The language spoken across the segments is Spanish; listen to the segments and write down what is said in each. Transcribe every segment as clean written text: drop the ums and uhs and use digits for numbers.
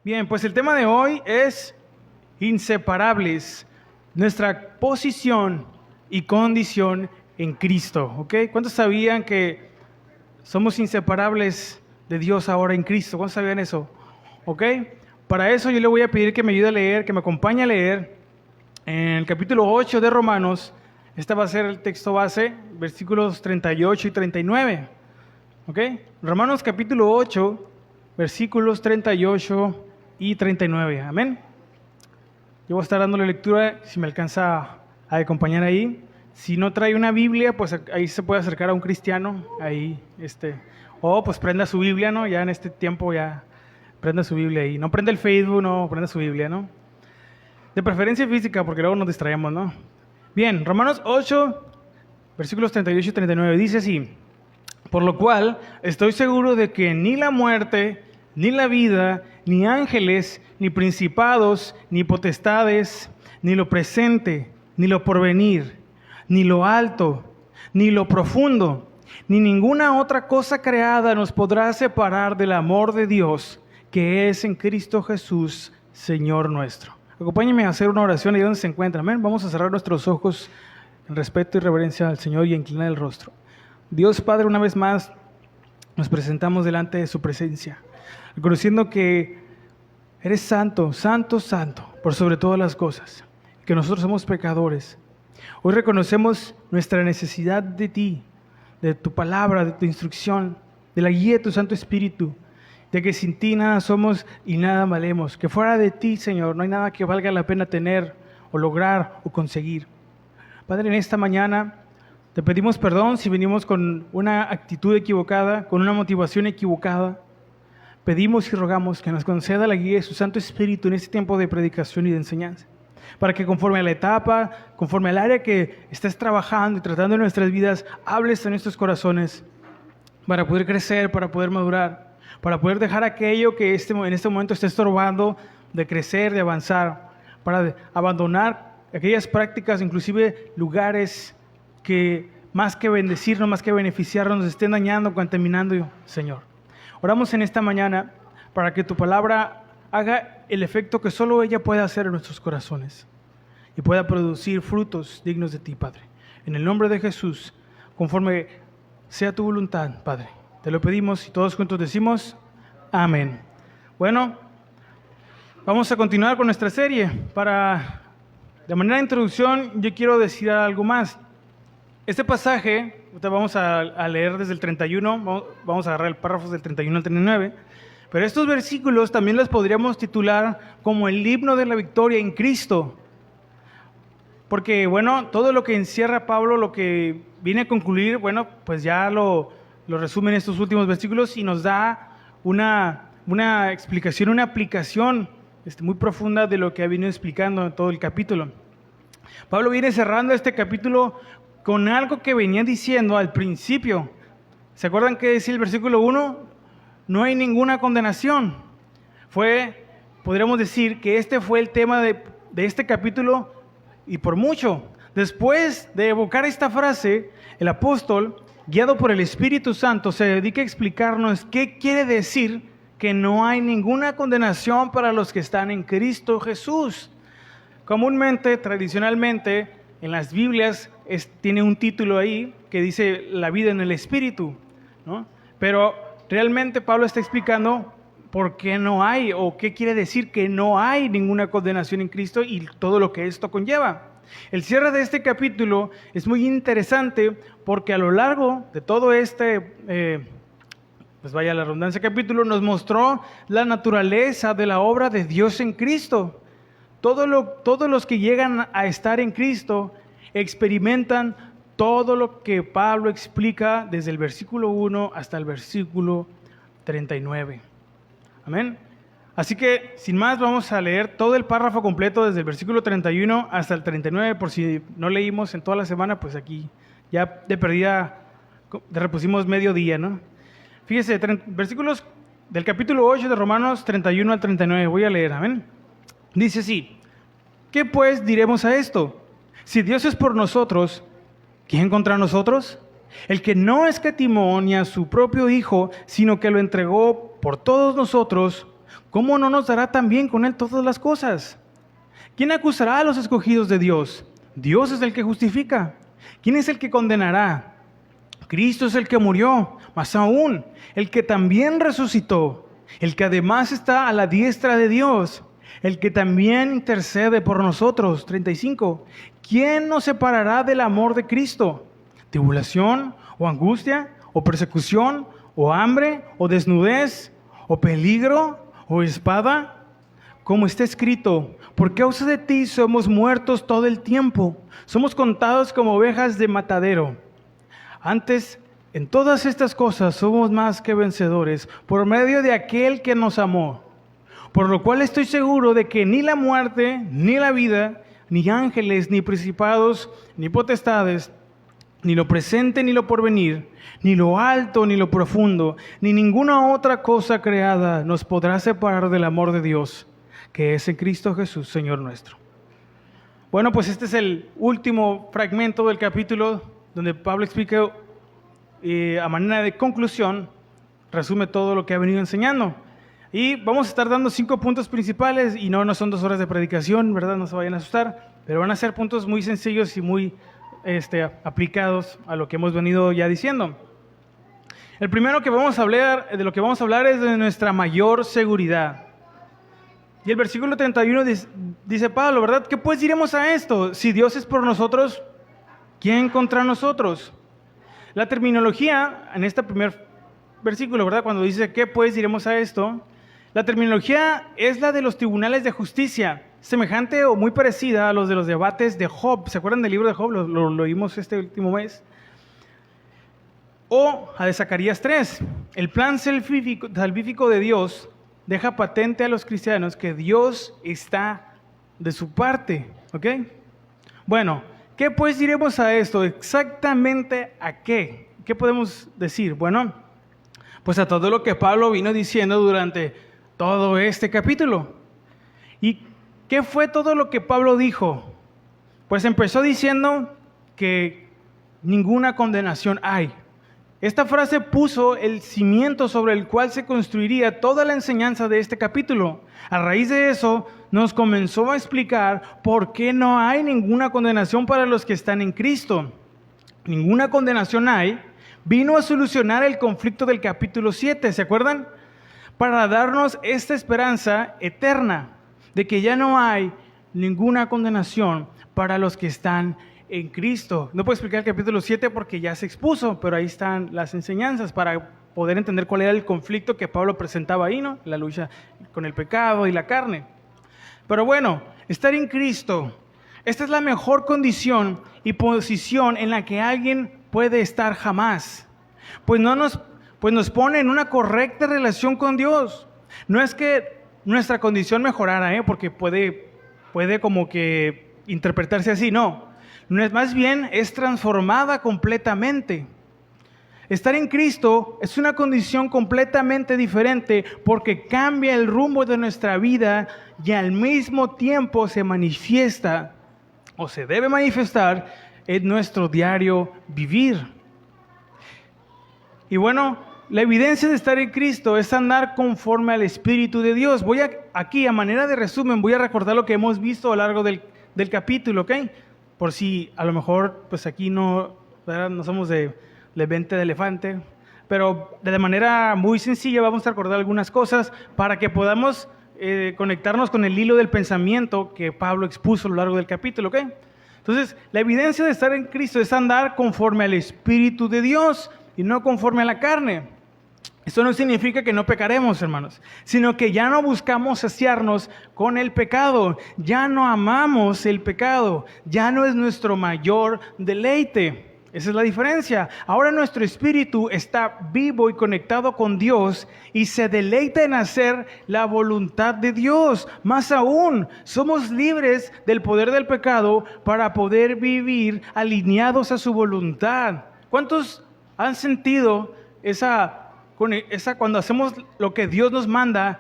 Bien, pues el tema de hoy es inseparables, nuestra posición y condición en Cristo, ¿ok? ¿Cuántos sabían que somos inseparables de Dios ahora en Cristo? ¿Cuántos sabían eso? ¿Ok? Para eso yo le voy a pedir que me ayude a leer, que me acompañe a leer en el capítulo 8 de Romanos. Este va a ser el texto base, versículos 38 y 39. ¿Ok? Romanos capítulo 8, versículos 38 y 39. Amén. Yo voy a estar dándole lectura, si me alcanza a acompañar ahí. Si no trae una Biblia, pues ahí se puede acercar a un cristiano, ahí, o pues prenda su Biblia, ¿no? Ya en este tiempo ya prenda su Biblia ahí. No prenda el Facebook, no, prenda su Biblia, ¿no? De preferencia física, porque luego nos distraemos, ¿no? Bien, Romanos 8, versículos 38 y 39, dice así: por lo cual estoy seguro de que ni la muerte, ni la vida, ni ángeles, ni principados, ni potestades, ni lo presente, ni lo porvenir, ni lo alto, ni lo profundo, ni ninguna otra cosa creada nos podrá separar del amor de Dios que es en Cristo Jesús, Señor nuestro. Acompáñenme a hacer una oración ahí donde se encuentra. Amén. Vamos a cerrar nuestros ojos en respeto y reverencia al Señor y a inclinar el rostro. Dios Padre, una vez más nos presentamos delante de su presencia, reconociendo que eres santo, santo, santo, por sobre todas las cosas, que nosotros somos pecadores. Hoy reconocemos nuestra necesidad de ti, de tu palabra, de tu instrucción, de la guía de tu Santo Espíritu, de que sin ti nada somos y nada valemos, que fuera de ti, Señor, no hay nada que valga la pena tener o lograr o conseguir. Padre, en esta mañana te pedimos perdón si venimos con una actitud equivocada, con una motivación equivocada. Pedimos y rogamos que nos conceda la guía de su Santo Espíritu en este tiempo de predicación y de enseñanza, para que conforme a la etapa, conforme al área que estés trabajando y tratando en nuestras vidas, hables en nuestros corazones, para poder crecer, para poder madurar, para poder dejar aquello que en este momento esté estorbando de crecer, de avanzar, para abandonar aquellas prácticas, inclusive lugares que más que bendecirnos, más que beneficiarnos, nos estén dañando, contaminando, Señor. Oramos en esta mañana para que tu palabra haga el efecto que solo ella puede hacer en nuestros corazones y pueda producir frutos dignos de ti, Padre. En el nombre de Jesús, conforme sea tu voluntad, Padre. Te lo pedimos y todos juntos decimos amén. Bueno, vamos a continuar con nuestra serie. De manera de introducción, yo quiero decir algo más. Este pasaje, vamos a leer desde el 31, vamos a agarrar el párrafo del 31 al 39, pero estos versículos también los podríamos titular como el himno de la victoria en Cristo. Porque, bueno, todo lo que encierra Pablo, lo que viene a concluir, bueno, pues ya lo resume en estos últimos versículos y nos da una explicación, una aplicación muy profunda de lo que ha venido explicando en todo el capítulo. Pablo viene cerrando este capítulo con algo que venía diciendo al principio. ¿Se acuerdan qué decía el versículo 1? No hay ninguna condenación. Podríamos decir que este fue el tema de este capítulo y por mucho. Después de evocar esta frase, el apóstol, guiado por el Espíritu Santo, se dedica a explicarnos qué quiere decir que no hay ninguna condenación para los que están en Cristo Jesús. Comúnmente, tradicionalmente, en las Biblias tiene un título ahí que dice la vida en el Espíritu, ¿no? Pero realmente Pablo está explicando por qué no hay, o qué quiere decir que no hay ninguna condenación en Cristo y todo lo que esto conlleva. El cierre de este capítulo es muy interesante porque a lo largo de todo pues vaya la redundancia, capítulo nos mostró la naturaleza de la obra de Dios en Cristo. Todos los que llegan a estar en Cristo experimentan todo lo que Pablo explica desde el versículo 1 hasta el versículo 39. Amén. Así que, sin más, vamos a leer todo el párrafo completo desde el versículo 31 hasta el 39, por si no leímos en toda la semana, pues aquí ya de perdida repusimos medio día, ¿no? Fíjese, versículos del capítulo 8 de Romanos 31 al 39, voy a leer, amén. Dice así: ¿qué pues diremos a esto? Si Dios es por nosotros, ¿quién contra nosotros? El que no escatimó ni a su propio Hijo, sino que lo entregó por todos nosotros, ¿cómo no nos dará también con Él todas las cosas? ¿Quién acusará a los escogidos de Dios? Dios es el que justifica. ¿Quién es el que condenará? Cristo es el que murió, más aún, el que también resucitó, el que además está a la diestra de Dios, el que también intercede por nosotros. 35. ¿Quién nos separará del amor de Cristo? ¿Tribulación o angustia o persecución o hambre o desnudez o peligro o espada? Como está escrito, por causa de ti somos muertos todo el tiempo, somos contados como ovejas de matadero. Antes, en todas estas cosas somos más que vencedores por medio de aquel que nos amó. Por lo cual estoy seguro de que ni la muerte, ni la vida, ni ángeles, ni principados, ni potestades, ni lo presente, ni lo porvenir, ni lo alto, ni lo profundo, ni ninguna otra cosa creada nos podrá separar del amor de Dios, que es en Cristo Jesús, Señor nuestro. Bueno, pues este es el último fragmento del capítulo donde Pablo explica a manera de conclusión, resume todo lo que ha venido enseñando. Y vamos a estar dando 5 puntos principales, y no son 2 horas de predicación, ¿verdad? No se vayan a asustar, pero van a ser puntos muy sencillos y muy aplicados a lo que hemos venido ya diciendo. El primero de lo que vamos a hablar es de nuestra mayor seguridad. Y el versículo 31 dice Pablo, ¿verdad? ¿Qué pues diremos a esto? Si Dios es por nosotros, ¿quién contra nosotros? La terminología en este primer versículo, ¿verdad? Cuando dice, ¿qué pues diremos a esto? La terminología es la de los tribunales de justicia, semejante o muy parecida a los de los debates de Job. ¿Se acuerdan del libro de Job? Lo vimos este último mes. O a de Zacarías 3. El plan salvífico de Dios deja patente a los cristianos que Dios está de su parte. ¿Ok? Bueno, ¿qué pues diremos a esto? Exactamente a qué. ¿Qué podemos decir? Bueno, pues a todo lo que Pablo vino diciendo durante todo este capítulo. ¿Y qué fue todo lo que Pablo dijo? Pues empezó diciendo que ninguna condenación hay. Esta frase puso el cimiento sobre el cual se construiría toda la enseñanza de este capítulo. A raíz de eso, nos comenzó a explicar por qué no hay ninguna condenación para los que están en Cristo. Ninguna condenación hay. Vino a solucionar el conflicto del capítulo 7, ¿se acuerdan? Para darnos esta esperanza eterna de que ya no hay ninguna condenación para los que están en Cristo. No puedo explicar el capítulo 7 porque ya se expuso, pero ahí están las enseñanzas para poder entender cuál era el conflicto que Pablo presentaba ahí, ¿no? La lucha con el pecado y la carne. Pero bueno, estar en Cristo, esta es la mejor condición y posición en la que alguien puede estar jamás. Pues nos pone en una correcta relación con Dios. No es que nuestra condición mejorara, porque puede como que interpretarse así, no es, más bien es transformada completamente. Estar en Cristo es una condición completamente diferente porque cambia el rumbo de nuestra vida y al mismo tiempo se manifiesta o se debe manifestar en nuestro diario vivir. Y bueno, la evidencia de estar en Cristo es andar conforme al Espíritu de Dios. Aquí, a manera de resumen, voy a recordar lo que hemos visto a lo largo del capítulo, ¿ok? Por si a lo mejor, pues aquí no somos de mente de elefante, pero de manera muy sencilla vamos a recordar algunas cosas para que podamos conectarnos con el hilo del pensamiento que Pablo expuso a lo largo del capítulo, ¿ok? Entonces, la evidencia de estar en Cristo es andar conforme al Espíritu de Dios y no conforme a la carne. Esto no significa que no pecaremos, hermanos, sino que ya no buscamos saciarnos con el pecado, ya no amamos el pecado, ya no es nuestro mayor deleite. Esa es la diferencia. Ahora nuestro espíritu está vivo y conectado con Dios y se deleita en hacer la voluntad de Dios. Más aún, somos libres del poder del pecado para poder vivir alineados a su voluntad. ¿Cuántos han sentido esa cuando hacemos lo que Dios nos manda,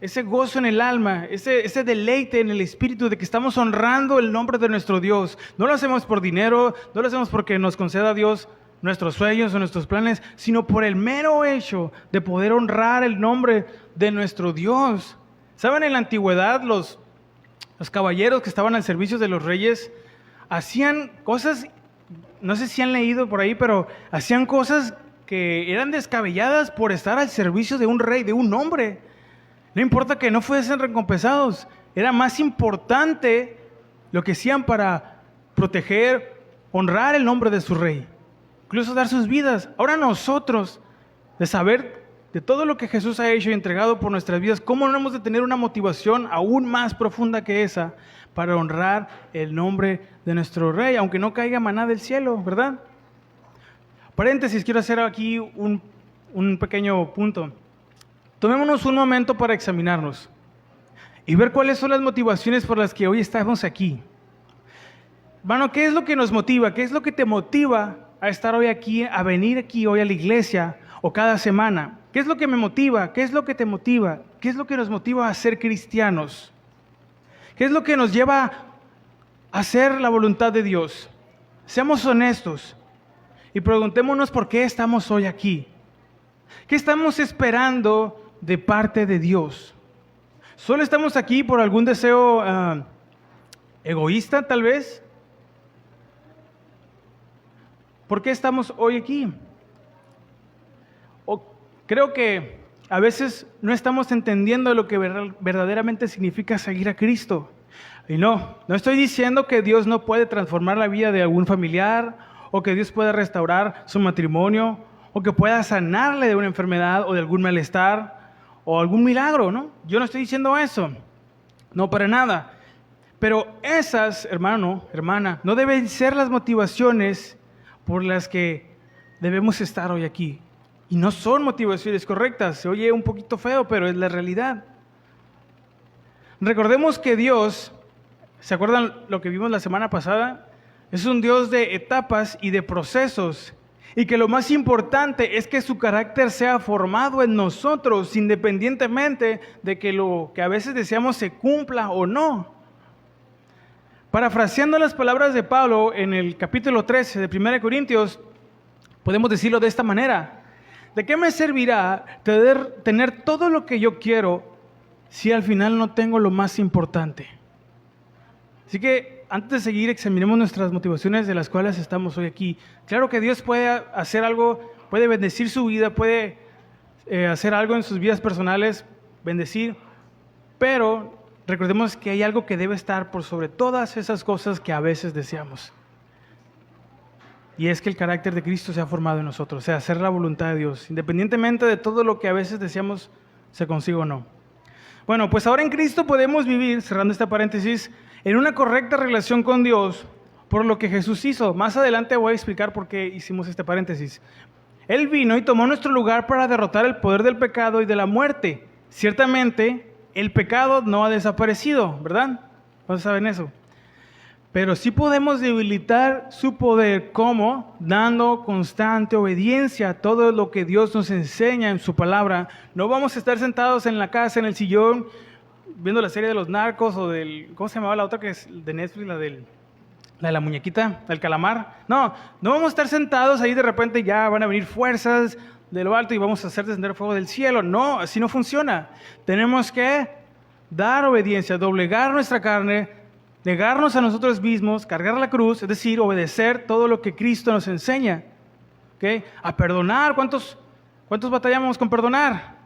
ese gozo en el alma, ese deleite en el espíritu de que estamos honrando el nombre de nuestro Dios? No lo hacemos por dinero, no lo hacemos porque nos conceda Dios nuestros sueños o nuestros planes, sino por el mero hecho de poder honrar el nombre de nuestro Dios. ¿Saben? En la antigüedad los caballeros que estaban al servicio de los reyes hacían cosas, no sé si han leído por ahí, pero hacían cosas que eran descabelladas por estar al servicio de un rey, de un hombre. No importa que no fuesen recompensados, era más importante lo que hacían para proteger, honrar el nombre de su rey, incluso dar sus vidas. Ahora nosotros, de saber de todo lo que Jesús ha hecho y entregado por nuestras vidas, ¿cómo no hemos de tener una motivación aún más profunda que esa para honrar el nombre de nuestro rey, aunque no caiga maná del cielo, ¿verdad? Paréntesis, quiero hacer aquí un pequeño punto. Tomémonos un momento para examinarnos y ver cuáles son las motivaciones por las que hoy estamos aquí. Hermano, ¿qué es lo que nos motiva? ¿Qué es lo que te motiva a estar hoy aquí, a venir aquí hoy a la iglesia o cada semana? ¿Qué es lo que me motiva? ¿Qué es lo que te motiva? ¿Qué es lo que nos motiva a ser cristianos? ¿Qué es lo que nos lleva a hacer la voluntad de Dios? Seamos honestos y preguntémonos por qué estamos hoy aquí. ¿Qué estamos esperando de parte de Dios? ¿Solo estamos aquí por algún deseo egoísta, tal vez? ¿Por qué estamos hoy aquí? Creo que a veces no estamos entendiendo lo que verdaderamente significa seguir a Cristo. Y no estoy diciendo que Dios no puede transformar la vida de algún familiar, o que Dios pueda restaurar su matrimonio, o que pueda sanarle de una enfermedad o de algún malestar, o algún milagro, ¿no? Yo no estoy diciendo eso, no para nada. Pero esas, hermano, hermana, no deben ser las motivaciones por las que debemos estar hoy aquí. Y no son motivaciones correctas. Se oye un poquito feo, pero es la realidad. Recordemos que Dios, ¿se acuerdan lo que vimos la semana pasada? Es un Dios de etapas y de procesos. Y que lo más importante es que su carácter sea formado en nosotros, independientemente de que lo que a veces deseamos se cumpla o no. Parafraseando las palabras de Pablo en el capítulo 13 de 1 Corintios, podemos decirlo de esta manera: ¿de qué me servirá tener todo lo que yo quiero si al final no tengo lo más importante? Así que antes de seguir, examinemos nuestras motivaciones de las cuales estamos hoy aquí. Claro que Dios puede hacer algo, puede bendecir su vida, puede hacer algo en sus vidas personales, bendecir, pero recordemos que hay algo que debe estar por sobre todas esas cosas que a veces deseamos. Y es que el carácter de Cristo se ha formado en nosotros, o sea, hacer la voluntad de Dios, independientemente de todo lo que a veces deseamos se consiga o no. Bueno, pues ahora en Cristo podemos vivir, cerrando esta paréntesis, en una correcta relación con Dios por lo que Jesús hizo. Más adelante voy a explicar por qué hicimos este paréntesis. Él vino y tomó nuestro lugar para derrotar el poder del pecado y de la muerte. Ciertamente, el pecado no ha desaparecido, ¿verdad? ¿Cuántos saben eso? Pero sí podemos debilitar su poder, ¿cómo? Dando constante obediencia a todo lo que Dios nos enseña en su palabra. No vamos a estar sentados en la casa, en el sillón, viendo la serie de los narcos o del, ¿cómo se llamaba la otra que es de Netflix? La de la muñequita, del calamar. No vamos a estar sentados ahí de repente ya van a venir fuerzas de lo alto y vamos a hacer descender fuego del cielo. No, así no funciona. Tenemos que dar obediencia, doblegar nuestra carne, negarnos a nosotros mismos, cargar la cruz, es decir, obedecer todo lo que Cristo nos enseña. ¿Okay? A perdonar. ¿Cuántos batallamos con perdonar?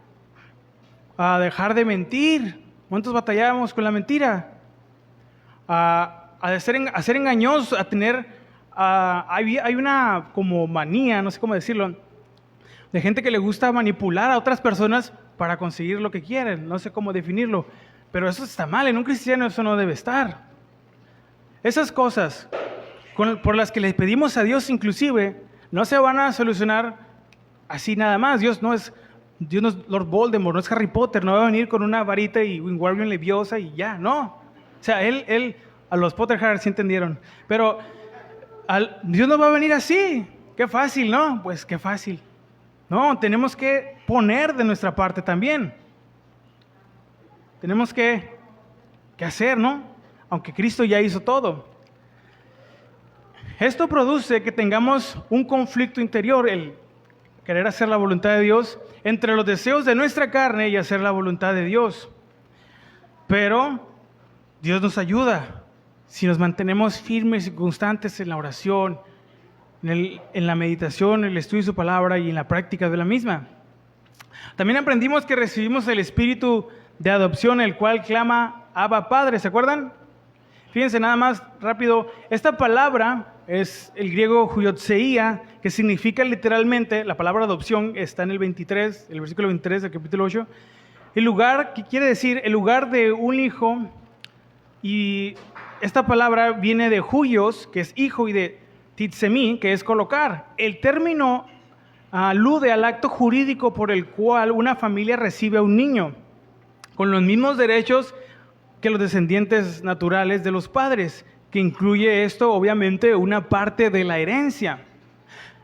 A dejar de mentir. ¿Cuántos batallamos con la mentira? A ser engañosos, a tener... hay una como manía, no sé cómo decirlo, de gente que le gusta manipular a otras personas para conseguir lo que quieren. No sé cómo definirlo, pero eso está mal. En un cristiano eso no debe estar. Esas cosas por las que le pedimos a Dios inclusive no se van a solucionar así nada más. Dios no es Lord Voldemort, no es Harry Potter, no va a venir con una varita y Wingardium Leviosa y ya, no. O sea, él a los Potterheads sí entendieron, pero Dios no va a venir así. Qué fácil, ¿no? Pues qué fácil. No, tenemos que poner de nuestra parte también. Tenemos que hacer, ¿no? Aunque Cristo ya hizo todo. Esto produce que tengamos un conflicto interior, el querer hacer la voluntad de Dios, entre los deseos de nuestra carne y hacer la voluntad de Dios. Pero Dios nos ayuda si nos mantenemos firmes y constantes en la oración, en la meditación, en el estudio de su palabra y en la práctica de la misma. También aprendimos que recibimos el espíritu de adopción, el cual clama Abba Padre, ¿se acuerdan? Fíjense nada más rápido, esta palabra es el griego huiotseia, que significa literalmente, la palabra adopción está en el versículo 23 del capítulo 8, el lugar, ¿qué quiere decir? El lugar de un hijo, y esta palabra viene de huios, que es hijo, y de titsemi, que es colocar. El término alude al acto jurídico por el cual una familia recibe a un niño, con los mismos derechos que los descendientes naturales de los padres, que incluye esto obviamente una parte de la herencia.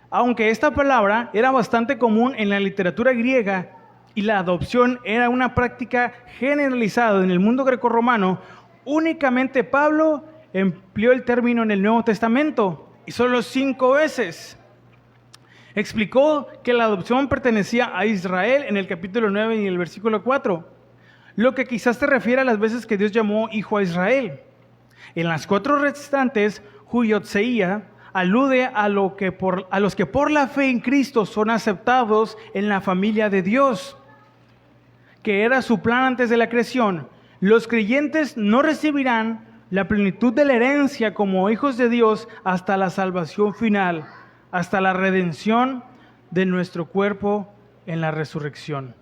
Aunque esta palabra era bastante común en la literatura griega y la adopción era una práctica generalizada en el mundo grecorromano, únicamente Pablo empleó el término en el Nuevo Testamento y solo 5 veces. Explicó que la adopción pertenecía a Israel en el capítulo 9 y el versículo 4, lo que quizás se refiere a las veces que Dios llamó hijo a Israel. En las 4 restantes, huiotseia alude a los que por la fe en Cristo son aceptados en la familia de Dios, que era su plan antes de la creación. Los creyentes no recibirán la plenitud de la herencia como hijos de Dios hasta la salvación final, hasta la redención de nuestro cuerpo en la resurrección.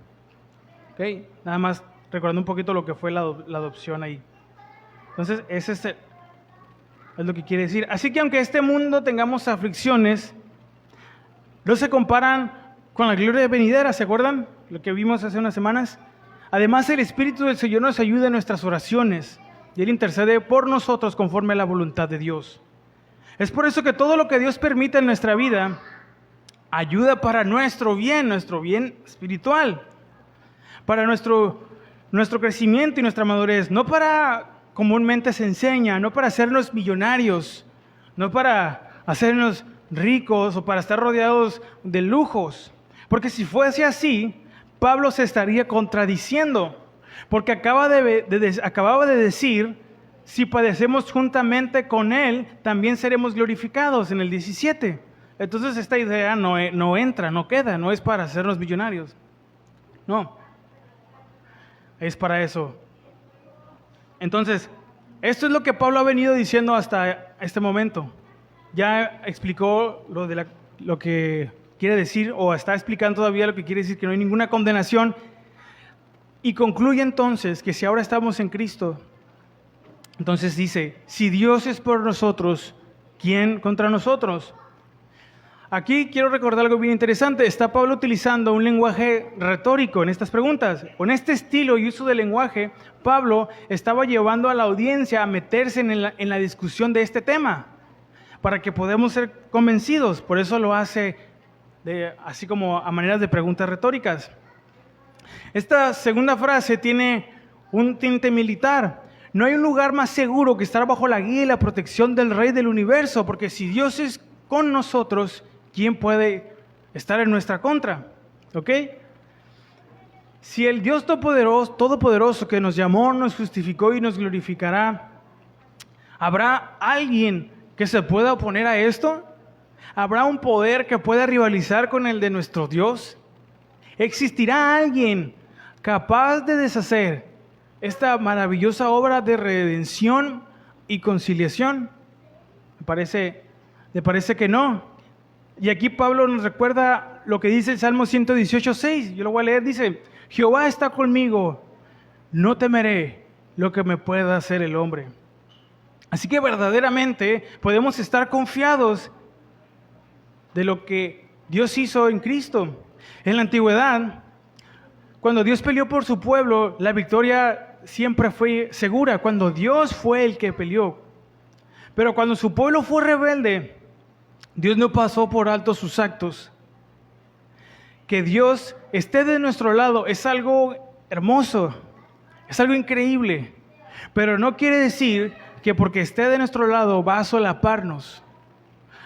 ¿Okay? Nada más recordando un poquito lo que fue la adopción ahí. Entonces, es lo que quiere decir. Así que aunque este mundo tengamos aflicciones, no se comparan con la gloria venidera, ¿se acuerdan? Lo que vimos hace unas semanas. Además, el Espíritu del Señor nos ayuda en nuestras oraciones y Él intercede por nosotros conforme a la voluntad de Dios. Es por eso que todo lo que Dios permite en nuestra vida ayuda para nuestro bien espiritual, para nuestro crecimiento y nuestra madurez, no para, comúnmente se enseña, no para hacernos millonarios, no para hacernos ricos o para estar rodeados de lujos, porque si fuese así, Pablo se estaría contradiciendo, porque acababa de decir, si padecemos juntamente con Él, también seremos glorificados en el 17. Entonces esta idea no entra, no queda, no es para hacernos millonarios, no, es para eso. Entonces, esto es lo que Pablo ha venido diciendo hasta este momento. Ya explicó lo que quiere decir, o está explicando todavía lo que quiere decir, que no hay ninguna condenación. Y concluye entonces que si ahora estamos en Cristo, entonces dice, si Dios es por nosotros, ¿quién contra nosotros? Aquí quiero recordar algo bien interesante. Está Pablo utilizando un lenguaje retórico en estas preguntas. Con este estilo y uso del lenguaje, Pablo estaba llevando a la audiencia a meterse en la discusión de este tema, para que podamos ser convencidos. Por eso lo hace así como a maneras de preguntas retóricas. Esta segunda frase tiene un tinte militar. No hay un lugar más seguro que estar bajo la guía y la protección del Rey del Universo, porque si Dios es con nosotros, ¿quién puede estar en nuestra contra? ¿Ok? Si el Dios Todopoderoso que nos llamó, nos justificó y nos glorificará, ¿habrá alguien que se pueda oponer a esto? ¿Habrá un poder que pueda rivalizar con el de nuestro Dios? ¿Existirá alguien capaz de deshacer esta maravillosa obra de redención y conciliación? Me parece que no. Y aquí Pablo nos recuerda lo que dice el Salmo 118:6. Yo lo voy a leer. Dice, Jehová está conmigo, no temeré lo que me pueda hacer el hombre. Así que verdaderamente podemos estar confiados de lo que Dios hizo en Cristo. En la antigüedad, cuando Dios peleó por su pueblo, la victoria siempre fue segura, cuando Dios fue el que peleó. Pero cuando su pueblo fue rebelde, Dios no pasó por alto sus actos. Que Dios esté de nuestro lado es algo hermoso, es algo increíble, pero no quiere decir que porque esté de nuestro lado va a solaparnos.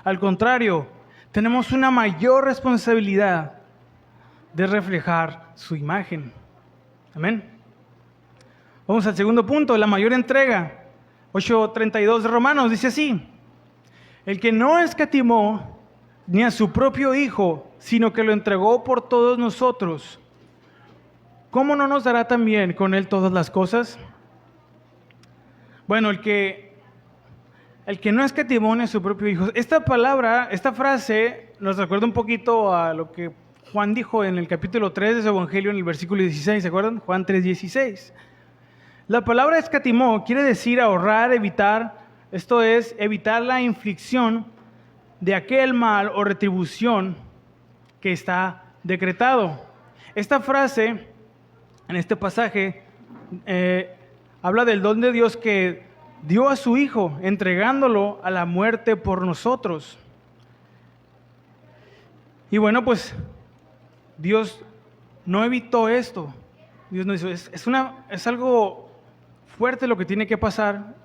Al contrario, tenemos una mayor responsabilidad de reflejar su imagen. Amén. Vamos al segundo punto, la mayor entrega. 8:32 de Romanos dice así: el que no escatimó ni a su propio Hijo, sino que lo entregó por todos nosotros, ¿cómo no nos dará también con Él todas las cosas? Bueno, el que no escatimó ni a su propio Hijo. Esta palabra, esta frase nos recuerda un poquito a lo que Juan dijo en el capítulo 3 de su Evangelio, en el versículo 16, ¿se acuerdan? Juan 3:16. La palabra escatimó quiere decir ahorrar, evitar. Esto es, evitar la inflicción de aquel mal o retribución que está decretado. Esta frase, en este pasaje, habla del don de Dios que dio a su Hijo, entregándolo a la muerte por nosotros. Y bueno, pues Dios no evitó esto. Dios no hizo, es algo fuerte lo que tiene que pasar,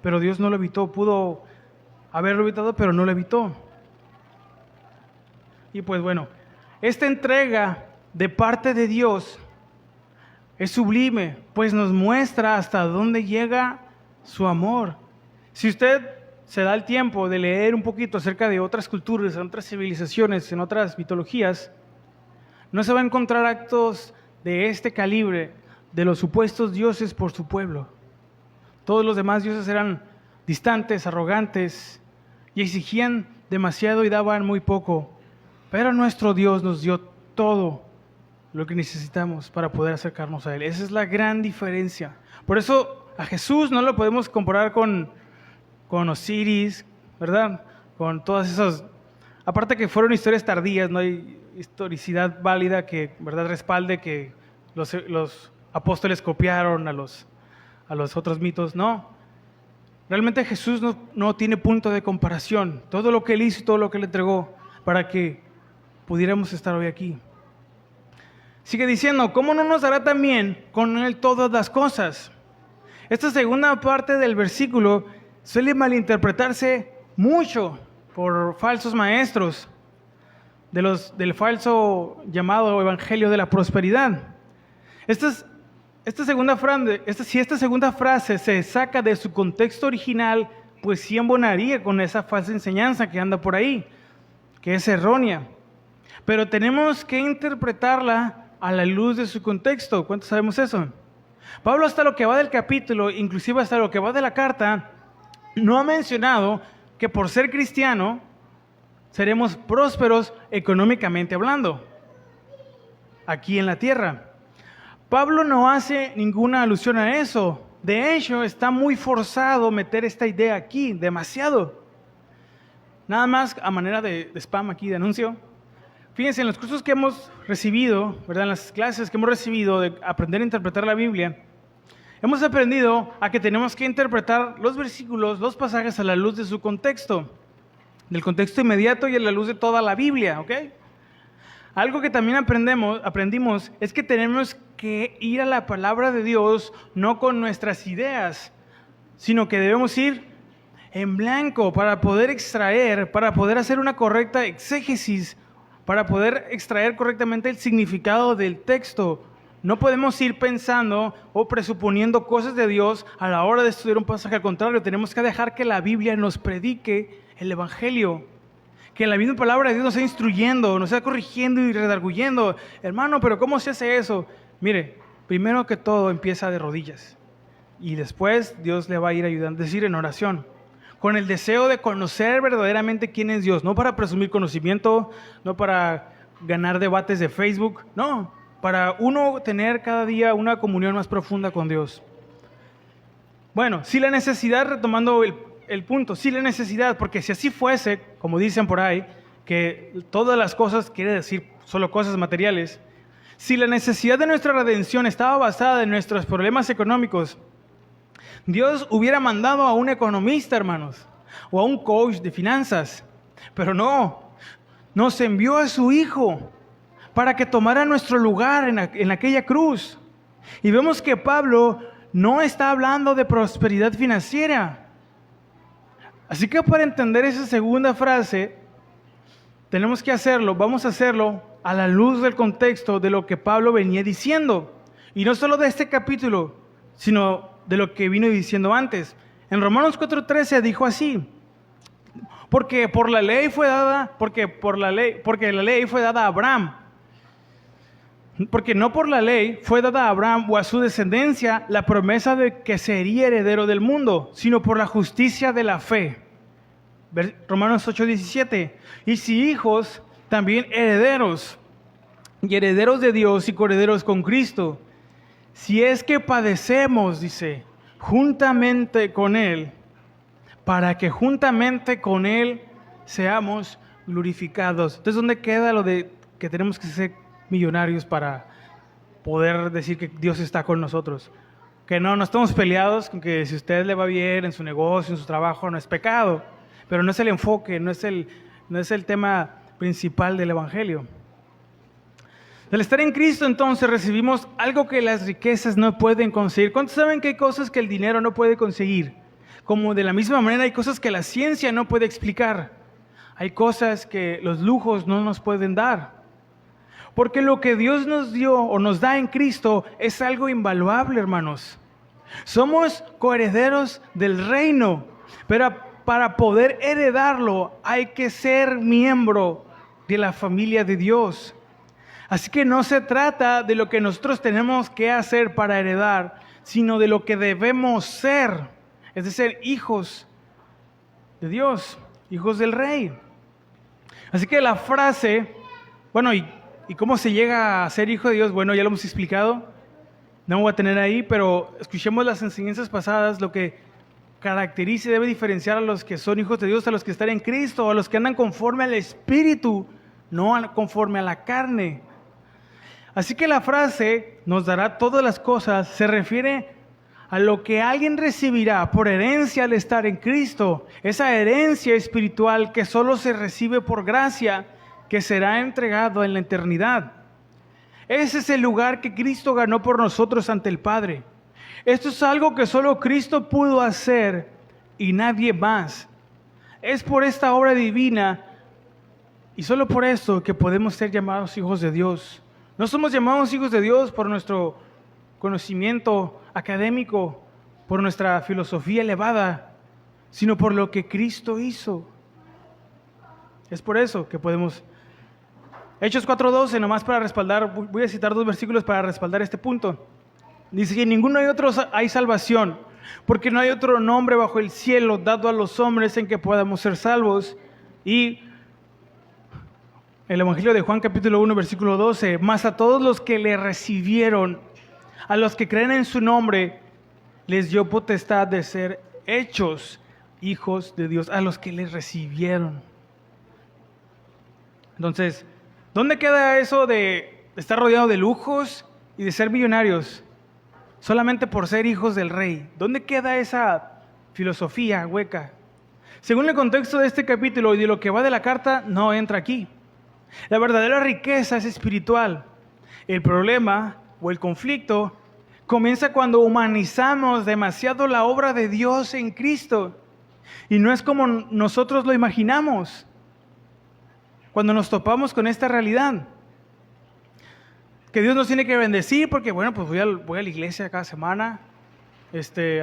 pero Dios no lo evitó. Pudo haberlo evitado, pero no lo evitó. Y pues bueno, esta entrega de parte de Dios es sublime, pues nos muestra hasta dónde llega su amor. Si usted se da el tiempo de leer un poquito acerca de otras culturas, en otras civilizaciones, en otras mitologías, no se va a encontrar actos de este calibre de los supuestos dioses por su pueblo. Todos los demás dioses eran distantes, arrogantes y exigían demasiado y daban muy poco. Pero nuestro Dios nos dio todo lo que necesitamos para poder acercarnos a Él. Esa es la gran diferencia. Por eso a Jesús no lo podemos comparar con Osiris, ¿verdad? Con todas esas, aparte que fueron historias tardías, no hay historicidad válida que, ¿verdad?, respalde que los apóstoles copiaron a los otros mitos. No, realmente Jesús no tiene punto de comparación. Todo lo que Él hizo y todo lo que Él entregó para que pudiéramos estar hoy aquí. Sigue diciendo, ¿cómo no nos dará también con Él todas las cosas? Esta segunda parte del versículo suele malinterpretarse mucho por falsos maestros del falso llamado evangelio de la prosperidad. Si esta segunda frase se saca de su contexto original, pues sí embonaría con esa falsa enseñanza que anda por ahí, que es errónea. Pero tenemos que interpretarla a la luz de su contexto. ¿Cuántos sabemos eso? Pablo, hasta lo que va del capítulo, inclusive hasta lo que va de la carta, no ha mencionado que por ser cristiano seremos prósperos económicamente hablando aquí en la tierra. Pablo no hace ninguna alusión a eso. De hecho, está muy forzado meter esta idea aquí, demasiado. Nada más a manera de spam aquí, de anuncio. Fíjense, en los cursos que hemos recibido, ¿verdad?, en las clases que hemos recibido de aprender a interpretar la Biblia, hemos aprendido a que tenemos que interpretar los versículos, los pasajes a la luz de su contexto, del contexto inmediato y a la luz de toda la Biblia, ¿ok? Algo que también aprendimos es que tenemos que ir a la palabra de Dios no con nuestras ideas, sino que debemos ir en blanco para poder extraer, para poder hacer una correcta exégesis, para poder extraer correctamente el significado del texto. No podemos ir pensando o presuponiendo cosas de Dios a la hora de estudiar un pasaje. Al contrario, tenemos que dejar que la Biblia nos predique el Evangelio. Que la misma palabra de Dios nos está instruyendo, nos está corrigiendo y redarguyendo. Hermano, pero ¿cómo se hace eso? Mire, primero que todo empieza de rodillas. Y después Dios le va a ir ayudando, es decir, en oración. Con el deseo de conocer verdaderamente quién es Dios. No para presumir conocimiento, no para ganar debates de Facebook. No, para uno tener cada día una comunión más profunda con Dios. Bueno, si la necesidad, retomando el punto, si la necesidad, porque si así fuese, como dicen por ahí, que todas las cosas quiere decir solo cosas materiales, si la necesidad de nuestra redención estaba basada en nuestros problemas económicos, Dios hubiera mandado a un economista, hermanos, o a un coach de finanzas, pero no, nos envió a su Hijo para que tomara nuestro lugar en aquella cruz. Y vemos que Pablo no está hablando de prosperidad financiera. Así que para entender esa segunda frase, tenemos que hacerlo, vamos a hacerlo a la luz del contexto de lo que Pablo venía diciendo. Y no solo de este capítulo, sino de lo que vino diciendo antes. En Romanos 4:13 dijo así: porque la ley fue dada a Abraham. Porque no por la ley fue dada a Abraham o a su descendencia la promesa de que sería heredero del mundo, sino por la justicia de la fe. Romanos 8:17. Y si hijos, también herederos, y herederos de Dios y coherederos con Cristo. Si es que padecemos, dice, juntamente con Él, para que juntamente con Él seamos glorificados. Entonces, ¿dónde queda lo de que tenemos que ser millonarios para poder decir que Dios está con nosotros? Que no estamos peleados con que si a usted le va bien en su negocio, en su trabajo, no es pecado, pero no es el enfoque, no es el tema principal del Evangelio. Al estar en Cristo, entonces, recibimos algo que las riquezas no pueden conseguir. ¿Cuántos saben que hay cosas que el dinero no puede conseguir? Como de la misma manera hay cosas que la ciencia no puede explicar. Hay cosas que los lujos no nos pueden dar. Porque lo que Dios nos dio o nos da en Cristo es algo invaluable, hermanos. Somos coherederos del reino, pero para poder heredarlo hay que ser miembro de la familia de Dios. Así que no se trata de lo que nosotros tenemos que hacer para heredar, sino de lo que debemos ser, es decir, hijos de Dios, hijos del Rey. Así que la frase, bueno, ¿y cómo se llega a ser hijo de Dios? Bueno, ya lo hemos explicado, no me voy a tener ahí, pero escuchemos las enseñanzas pasadas, lo que caracteriza y debe diferenciar a los que son hijos de Dios, a los que están en Cristo, a los que andan conforme al Espíritu, no conforme a la carne. Así que la frase nos dará todas las cosas se refiere a lo que alguien recibirá por herencia al estar en Cristo, esa herencia espiritual que solo se recibe por gracia, que será entregado en la eternidad. Ese es el lugar que Cristo ganó por nosotros ante el Padre. Esto es algo que solo Cristo pudo hacer y nadie más. Es por esta obra divina y solo por esto que podemos ser llamados hijos de Dios. No somos llamados hijos de Dios por nuestro conocimiento académico, por nuestra filosofía elevada, sino por lo que Cristo hizo. Es por eso que podemos. Hechos 4:12, nomás para respaldar, voy a citar 2 versículos para respaldar este punto. Dice que en ninguno de otros hay salvación, porque no hay otro nombre bajo el cielo dado a los hombres en que podamos ser salvos. Y el Evangelio de Juan capítulo 1 versículo 12, mas a todos los que le recibieron, a los que creen en su nombre, les dio potestad de ser hechos hijos de Dios, a los que les recibieron. Entonces, ¿dónde queda eso de estar rodeado de lujos y de ser millonarios solamente por ser hijos del Rey? ¿Dónde queda esa filosofía hueca? Según el contexto de este capítulo y de lo que va de la carta, no entra aquí. La verdadera riqueza es espiritual. El problema o el conflicto comienza cuando humanizamos demasiado la obra de Dios en Cristo y no es como nosotros lo imaginamos. Cuando nos topamos con esta realidad, que Dios nos tiene que bendecir porque, bueno, pues voy a la iglesia cada semana,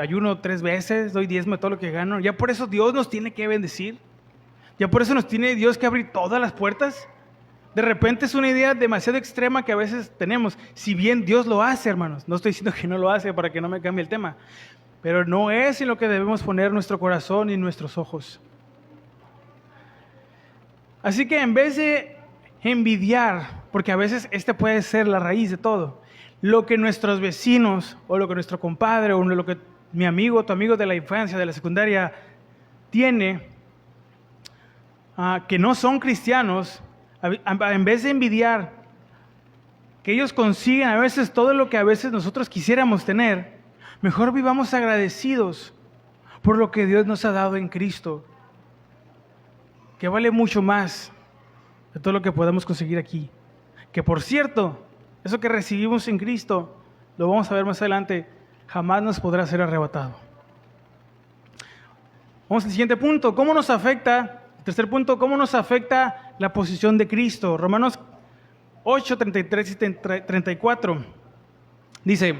ayuno 3 veces, doy diezmo de todo lo que gano. Ya por eso Dios nos tiene que bendecir. Ya por eso nos tiene Dios que abrir todas las puertas. De repente es una idea demasiado extrema que a veces tenemos. Si bien Dios lo hace, hermanos, no estoy diciendo que no lo hace para que no me cambie el tema, pero no es en lo que debemos poner nuestro corazón y nuestros ojos. Así que en vez de envidiar, porque a veces puede ser la raíz de todo, lo que nuestros vecinos o lo que nuestro compadre o lo que mi amigo, tu amigo de la infancia, de la secundaria tiene, que no son cristianos, en vez de envidiar que ellos consiguen a veces todo lo que a veces nosotros quisiéramos tener, mejor vivamos agradecidos por lo que Dios nos ha dado en Cristo, que vale mucho más de todo lo que podemos conseguir aquí. Que por cierto, eso que recibimos en Cristo, lo vamos a ver más adelante, jamás nos podrá ser arrebatado. Vamos al siguiente punto. ¿Cómo nos afecta? Tercer punto, ¿cómo nos afecta la posición de Cristo? Romanos 8, 33 y 34. Dice,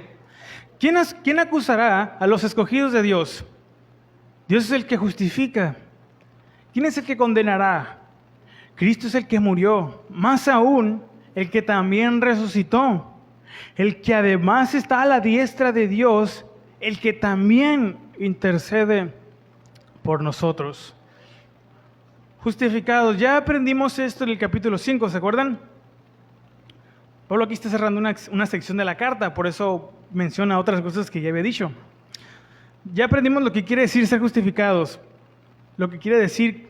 ¿quién acusará a los escogidos de Dios? Dios es el que justifica. ¿Quién es el que condenará? Cristo es el que murió, más aún el que también resucitó, el que además está a la diestra de Dios, el que también intercede por nosotros. Justificados, ya aprendimos esto en el capítulo 5, ¿se acuerdan? Pablo aquí está cerrando una sección de la carta, por eso menciona otras cosas que ya había dicho. Ya aprendimos lo que quiere decir ser justificados, lo que quiere decir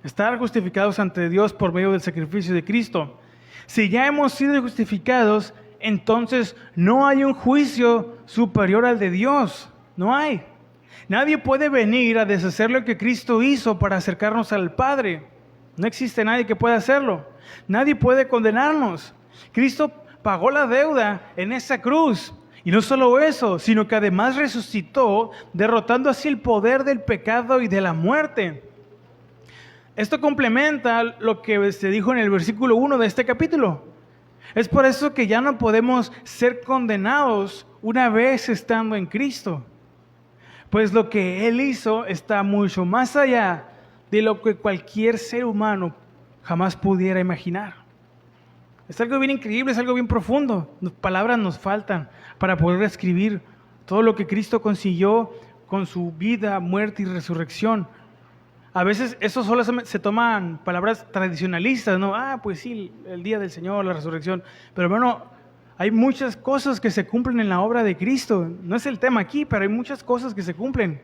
estar justificados ante Dios por medio del sacrificio de Cristo. Si ya hemos sido justificados, entonces no hay un juicio superior al de Dios, no hay. Nadie puede venir a deshacer lo que Cristo hizo para acercarnos al Padre. No existe nadie que pueda hacerlo. Nadie puede condenarnos. Cristo pagó la deuda en esa cruz. Y no solo eso, sino que además resucitó, derrotando así el poder del pecado y de la muerte. Esto complementa lo que se dijo en el versículo 1 de este capítulo. Es por eso que ya no podemos ser condenados una vez estando en Cristo. Pues lo que Él hizo está mucho más allá de lo que cualquier ser humano jamás pudiera imaginar. Es algo bien increíble, es algo bien profundo. Palabras nos faltan para poder escribir todo lo que Cristo consiguió con su vida, muerte y resurrección. A veces eso solo se toman palabras tradicionalistas, ¿no? Pues sí, el día del Señor, la resurrección. Pero hermano, hay muchas cosas que se cumplen en la obra de Cristo. No es el tema aquí, pero hay muchas cosas que se cumplen.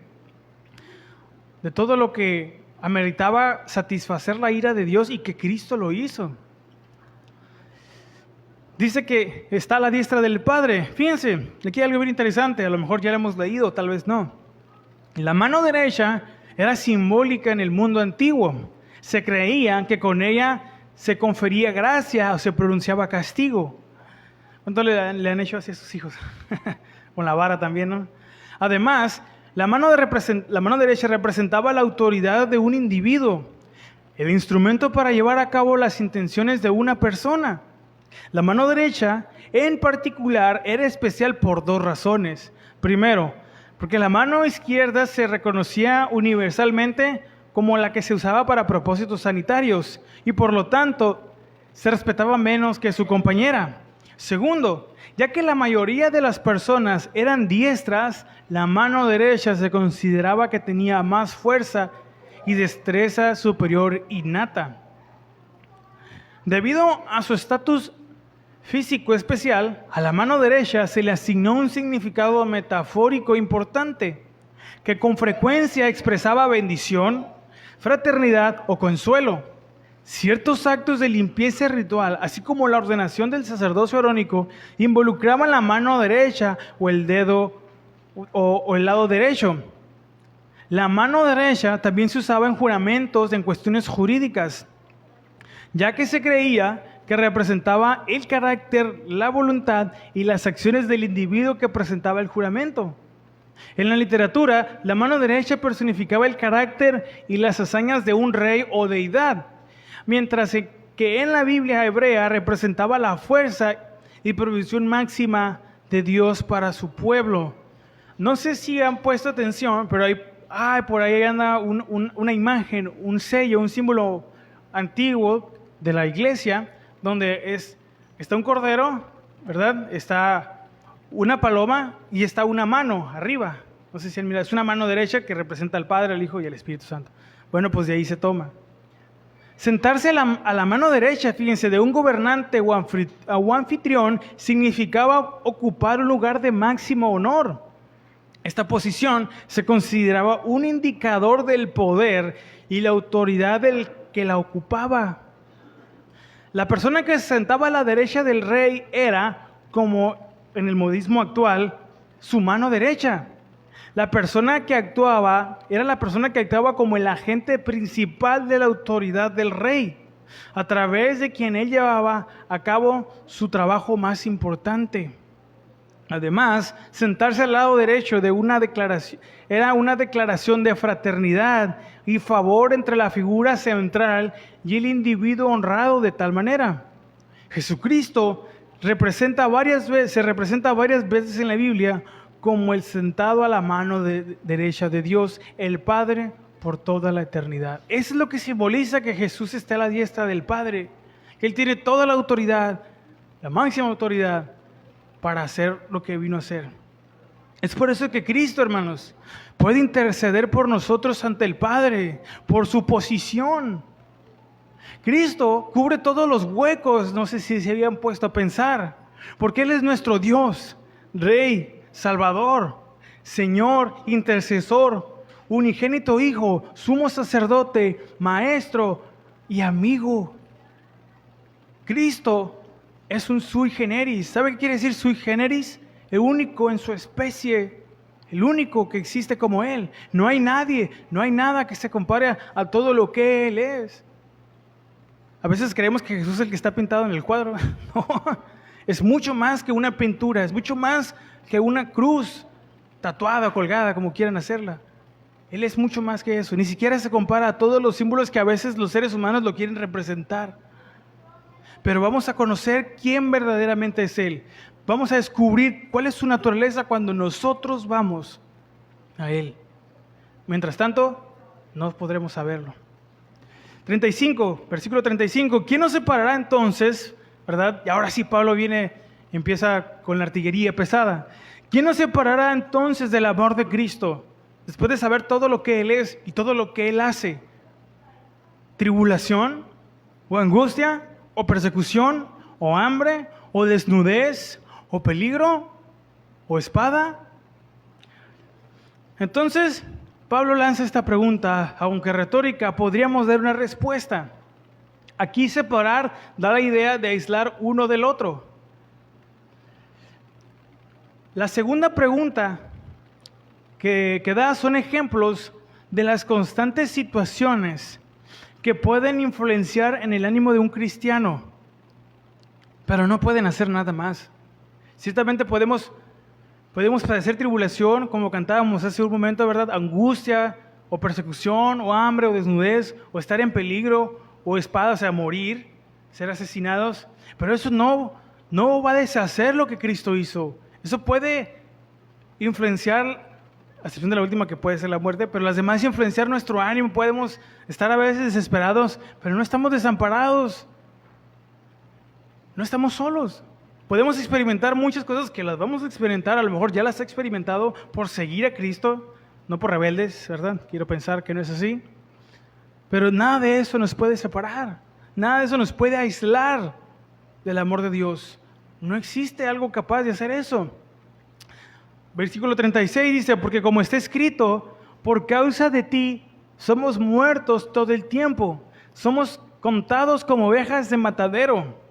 De todo lo que ameritaba satisfacer la ira de Dios y que Cristo lo hizo. Dice que está a la diestra del Padre. Fíjense, aquí hay algo bien interesante. A lo mejor ya lo hemos leído, tal vez no. La mano derecha era simbólica en el mundo antiguo. Se creía que con ella se confería gracia o se pronunciaba castigo. ¿Cuánto le han hecho así a sus hijos? Con la vara también, ¿no? Además, la mano derecha representaba la autoridad de un individuo, el instrumento para llevar a cabo las intenciones de una persona. La mano derecha, en particular, era especial por dos razones. Primero, porque la mano izquierda se reconocía universalmente como la que se usaba para propósitos sanitarios y por lo tanto se respetaba menos que su compañera. Segundo, ya que la mayoría de las personas eran diestras, la mano derecha se consideraba que tenía más fuerza y destreza superior innata. Debido a su estatus físico especial, a la mano derecha se le asignó un significado metafórico importante, que con frecuencia expresaba bendición, fraternidad o consuelo. Ciertos actos de limpieza ritual, así como la ordenación del sacerdocio arónico, involucraban la mano derecha o el dedo o el lado derecho. La mano derecha también se usaba en juramentos en cuestiones jurídicas, ya que se creía que representaba el carácter, la voluntad y las acciones del individuo que presentaba el juramento. En la literatura, la mano derecha personificaba el carácter y las hazañas de un rey o deidad, mientras que en la Biblia hebrea representaba la fuerza y provisión máxima de Dios para su pueblo. No sé si han puesto atención, pero por ahí anda una imagen, un sello, un símbolo antiguo de la iglesia, donde está un cordero, ¿verdad? Está una paloma y está una mano arriba. No sé si han mirado, es una mano derecha que representa al Padre, al Hijo y al Espíritu Santo. Bueno, pues de ahí se toma. Sentarse a la mano derecha, fíjense, de un gobernante o anfitrión significaba ocupar un lugar de máximo honor. Esta posición se consideraba un indicador del poder y la autoridad del que la ocupaba. La persona que se sentaba a la derecha del rey era, como en el modismo actual, su mano derecha. La persona que actuaba era la persona que actuaba como el agente principal de la autoridad del rey, a través de quien él llevaba a cabo su trabajo más importante. Además, sentarse al lado derecho de una declaración era una declaración de fraternidad y favor entre la figura central y el individuo honrado de tal manera. Jesucristo se representa varias veces en la Biblia como el sentado a la mano derecha de Dios, el Padre, por toda la eternidad. Eso es lo que simboliza que Jesús está a la diestra del Padre, que Él tiene toda la autoridad, la máxima autoridad, para hacer lo que vino a hacer. Es por eso que Cristo, hermanos, puede interceder por nosotros ante el Padre, por su posición. Cristo cubre todos los huecos, no sé si se habían puesto a pensar, porque Él es nuestro Dios, Rey, Salvador, Señor, intercesor, unigénito Hijo, sumo sacerdote, Maestro y amigo. Cristo es un sui generis. ¿Sabe qué quiere decir sui generis? El único en su especie, el único que existe como Él. No hay nadie, no hay nada que se compare a todo lo que Él es. A veces creemos que Jesús es el que está pintado en el cuadro. No, es mucho más que una pintura, es mucho más que una cruz tatuada, colgada, como quieran hacerla. Él es mucho más que eso. Ni siquiera se compara a todos los símbolos que a veces los seres humanos lo quieren representar. Pero vamos a conocer quién verdaderamente es Él. Vamos a descubrir cuál es su naturaleza cuando nosotros vamos a Él. Mientras tanto, no podremos saberlo. 35, versículo 35. ¿Quién nos separará entonces? ¿Verdad? Y ahora sí Pablo empieza con la artillería pesada. ¿Quién nos separará entonces del amor de Cristo? Después de saber todo lo que Él es y todo lo que Él hace. ¿Tribulación? ¿O angustia? ¿O persecución? ¿O hambre? ¿O desnudez? ¿O peligro? ¿O espada? Entonces, Pablo lanza esta pregunta, aunque retórica, podríamos dar una respuesta. Aquí separar da la idea de aislar uno del otro. La segunda pregunta que da son ejemplos de las constantes situaciones que pueden influenciar en el ánimo de un cristiano, pero no pueden hacer nada más. Ciertamente podemos padecer tribulación, como cantábamos hace un momento, ¿verdad? Angustia, o persecución, o hambre, o desnudez, o estar en peligro, o espada, o sea, morir, ser asesinados. Pero eso no va a deshacer lo que Cristo hizo. Eso puede influenciar, a excepción de la última que puede ser la muerte, pero las demás influenciar nuestro ánimo. Podemos estar a veces desesperados, pero no estamos desamparados. No estamos solos. Podemos experimentar muchas cosas que las vamos a experimentar, a lo mejor ya las he experimentado por seguir a Cristo, no por rebeldes, ¿verdad? Quiero pensar que no es así. Pero nada de eso nos puede separar, nada de eso nos puede aislar del amor de Dios. No existe algo capaz de hacer eso. Versículo 36 dice, porque como está escrito, por causa de ti somos muertos todo el tiempo, somos contados como ovejas de matadero.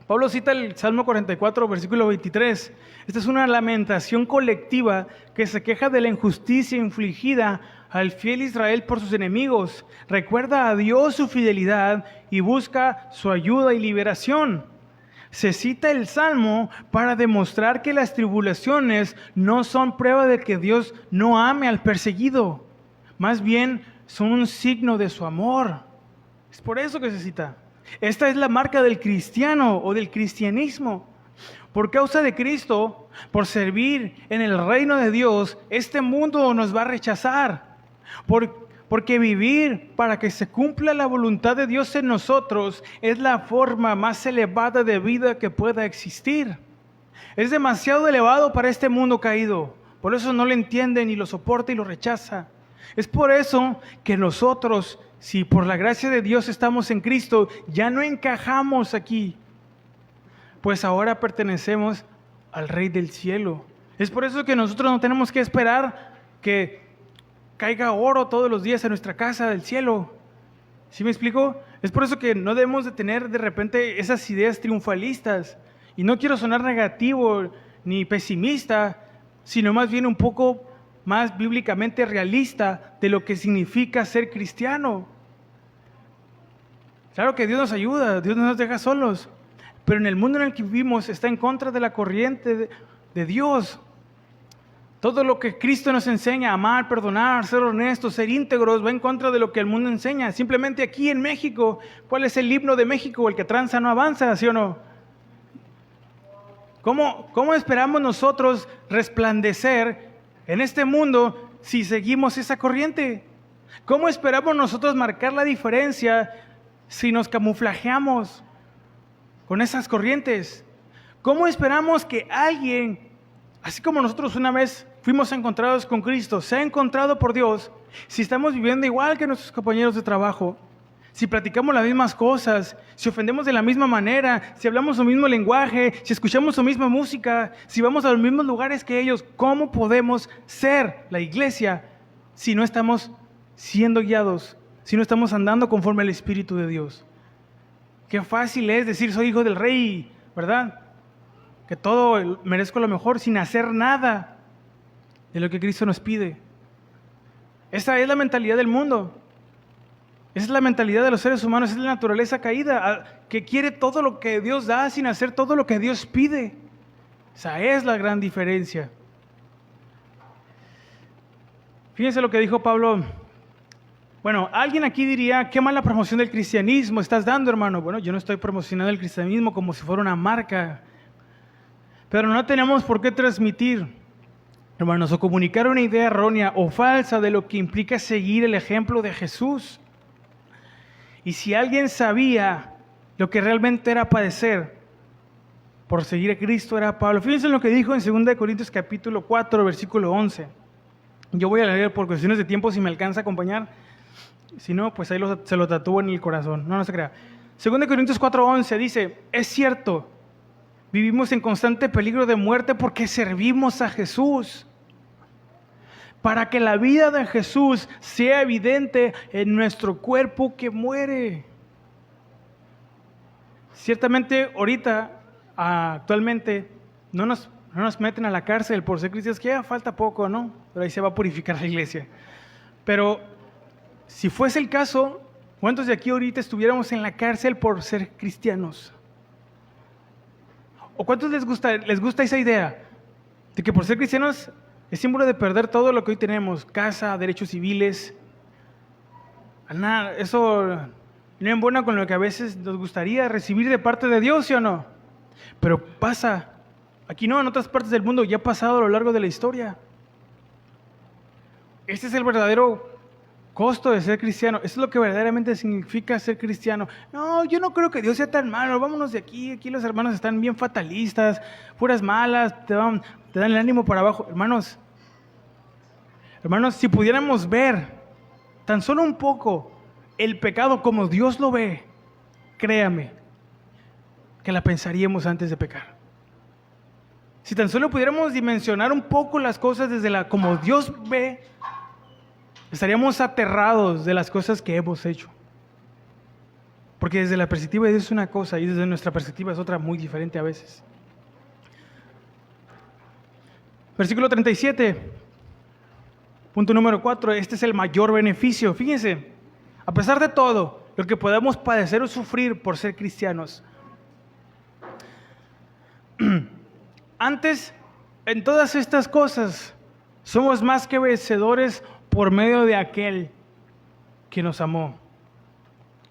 Pablo cita el Salmo 44, versículo 23. Esta es una lamentación colectiva que se queja de la injusticia infligida al fiel Israel por sus enemigos. Recuerda a Dios su fidelidad y busca su ayuda y liberación. Se cita el Salmo para demostrar que las tribulaciones no son prueba de que Dios no ame al perseguido. Más bien son un signo de su amor. Es por eso que se cita. Esta es la marca del cristiano o del cristianismo. Por causa de Cristo, por servir en el reino de Dios, este mundo nos va a rechazar. Porque vivir para que se cumpla la voluntad de Dios en nosotros es la forma más elevada de vida que pueda existir. Es demasiado elevado para este mundo caído. Por eso no lo entiende ni lo soporta y lo rechaza. Es por eso que nosotros, si por la gracia de Dios estamos en Cristo, ya no encajamos aquí, pues ahora pertenecemos al Rey del cielo. Es por eso que nosotros no tenemos que esperar que caiga oro todos los días en nuestra casa del cielo. ¿Sí me explico? Es por eso que no debemos de tener de repente esas ideas triunfalistas. Y no quiero sonar negativo ni pesimista, sino más bien un poco más bíblicamente realista de lo que significa ser cristiano. Claro que Dios nos ayuda, Dios no nos deja solos, pero en el mundo en el que vivimos está en contra de la corriente de Dios. Todo lo que Cristo nos enseña, amar, perdonar, ser honestos, ser íntegros, va en contra de lo que el mundo enseña. Simplemente aquí en México, ¿cuál es el himno de México? El que tranza no avanza, ¿sí o no? ¿Cómo esperamos nosotros resplandecer en este mundo si seguimos esa corriente? ¿Cómo esperamos nosotros marcar la diferencia si nos camuflajeamos con esas corrientes? ¿Cómo esperamos que alguien, así como nosotros una vez fuimos encontrados con Cristo, sea encontrado por Dios, si estamos viviendo igual que nuestros compañeros de trabajo, si platicamos las mismas cosas, si ofendemos de la misma manera, si hablamos el mismo lenguaje, si escuchamos su misma música, si vamos a los mismos lugares que ellos? ¿Cómo podemos ser la iglesia si no estamos siendo guiados, si no estamos andando conforme al Espíritu de Dios? Qué fácil es decir soy hijo del rey, ¿verdad? Que todo merezco lo mejor sin hacer nada de lo que Cristo nos pide. Esa es la mentalidad del mundo. Esa es la mentalidad de los seres humanos, es la naturaleza caída, que quiere todo lo que Dios da sin hacer todo lo que Dios pide. Esa es la gran diferencia. Fíjense lo que dijo Pablo. Bueno, alguien aquí diría, qué mala promoción del cristianismo estás dando, hermano. Bueno, yo no estoy promocionando el cristianismo como si fuera una marca. Pero no tenemos por qué transmitir, hermanos, o comunicar una idea errónea o falsa de lo que implica seguir el ejemplo de Jesús. Y si alguien sabía lo que realmente era padecer por seguir a Cristo, era Pablo. Fíjense en lo que dijo en 2 Corintios capítulo 4, versículo 11. Yo voy a leer por cuestiones de tiempo si me alcanza a acompañar. Si no, pues ahí se lo tatúo en el corazón. No se crea. 2 Corintios 4, 11 dice, es cierto, vivimos en constante peligro de muerte porque servimos a Jesús, para que la vida de Jesús sea evidente en nuestro cuerpo que muere. Ciertamente ahorita, actualmente, no nos meten a la cárcel por ser cristianos, que ya falta poco, ¿no? Pero ahí se va a purificar la iglesia. Pero si fuese el caso, ¿cuántos de aquí ahorita estuviéramos en la cárcel por ser cristianos? ¿O cuántos les gusta esa idea de que por ser cristianos es símbolo de perder todo lo que hoy tenemos? Casa, derechos civiles. Nada, eso no embona con lo que a veces nos gustaría recibir de parte de Dios, ¿sí o no? Pero pasa. Aquí no, en otras partes del mundo ya ha pasado a lo largo de la historia. Este es el verdadero costo de ser cristiano. Eso es lo que verdaderamente significa ser cristiano. No, yo no creo que Dios sea tan malo. Vámonos de aquí. Aquí los hermanos están bien fatalistas, puras malas, te dan el ánimo para abajo. Hermanos, si pudiéramos ver tan solo un poco el pecado como Dios lo ve, créame, que la pensaríamos antes de pecar. Si tan solo pudiéramos dimensionar un poco las cosas desde como Dios ve, estaríamos aterrados de las cosas que hemos hecho. Porque desde la perspectiva de Dios es una cosa y desde nuestra perspectiva es otra muy diferente a veces. Versículo 37, punto número 4, este es el mayor beneficio. Fíjense, a pesar de todo lo que podamos padecer o sufrir por ser cristianos, antes, en todas estas cosas, somos más que vencedores por medio de aquel que nos amó.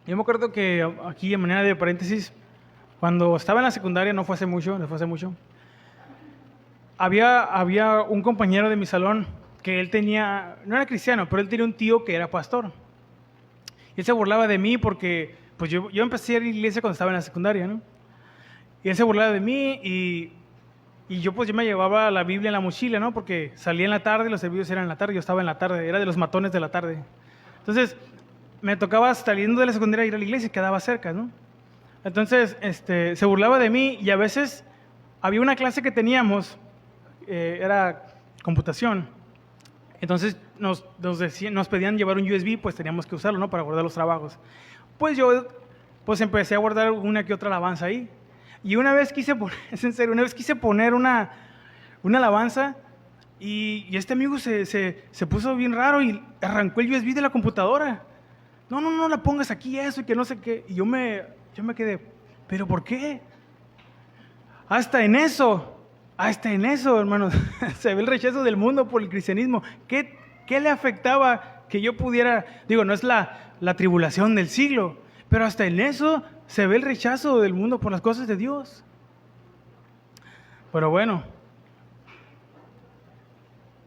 Yo me acuerdo que aquí, en manera de paréntesis, cuando estaba en la secundaria, no fue hace mucho, había un compañero de mi salón que él tenía, no era cristiano, pero él tenía un tío que era pastor. Y él se burlaba de mí porque, pues yo empecé a ir a la iglesia cuando estaba en la secundaria, ¿no? Y él se burlaba de mí y yo me llevaba la Biblia en la mochila, ¿no? Porque salía en la tarde, los servicios eran en la tarde, yo estaba en la tarde, era de los matones de la tarde. Entonces, me tocaba saliendo de la secundaria ir a la iglesia y quedaba cerca, ¿no? Entonces, se burlaba de mí y a veces había una clase que teníamos, era computación. Entonces, nos pedían llevar un USB, pues teníamos que usarlo, ¿no? Para guardar los trabajos. Pues yo, empecé a guardar una que otra alabanza ahí. Y una vez quise poner una alabanza y este amigo se puso bien raro y arrancó el USB de la computadora. No la pongas aquí, eso y que no sé qué. Y yo me quedé, ¿pero por qué? Hasta en eso Hasta en eso, hermanos, se ve el rechazo del mundo por el cristianismo. ¿Qué le afectaba que yo pudiera? Digo, no es la tribulación del siglo, pero hasta en eso se ve el rechazo del mundo por las cosas de Dios. Pero bueno,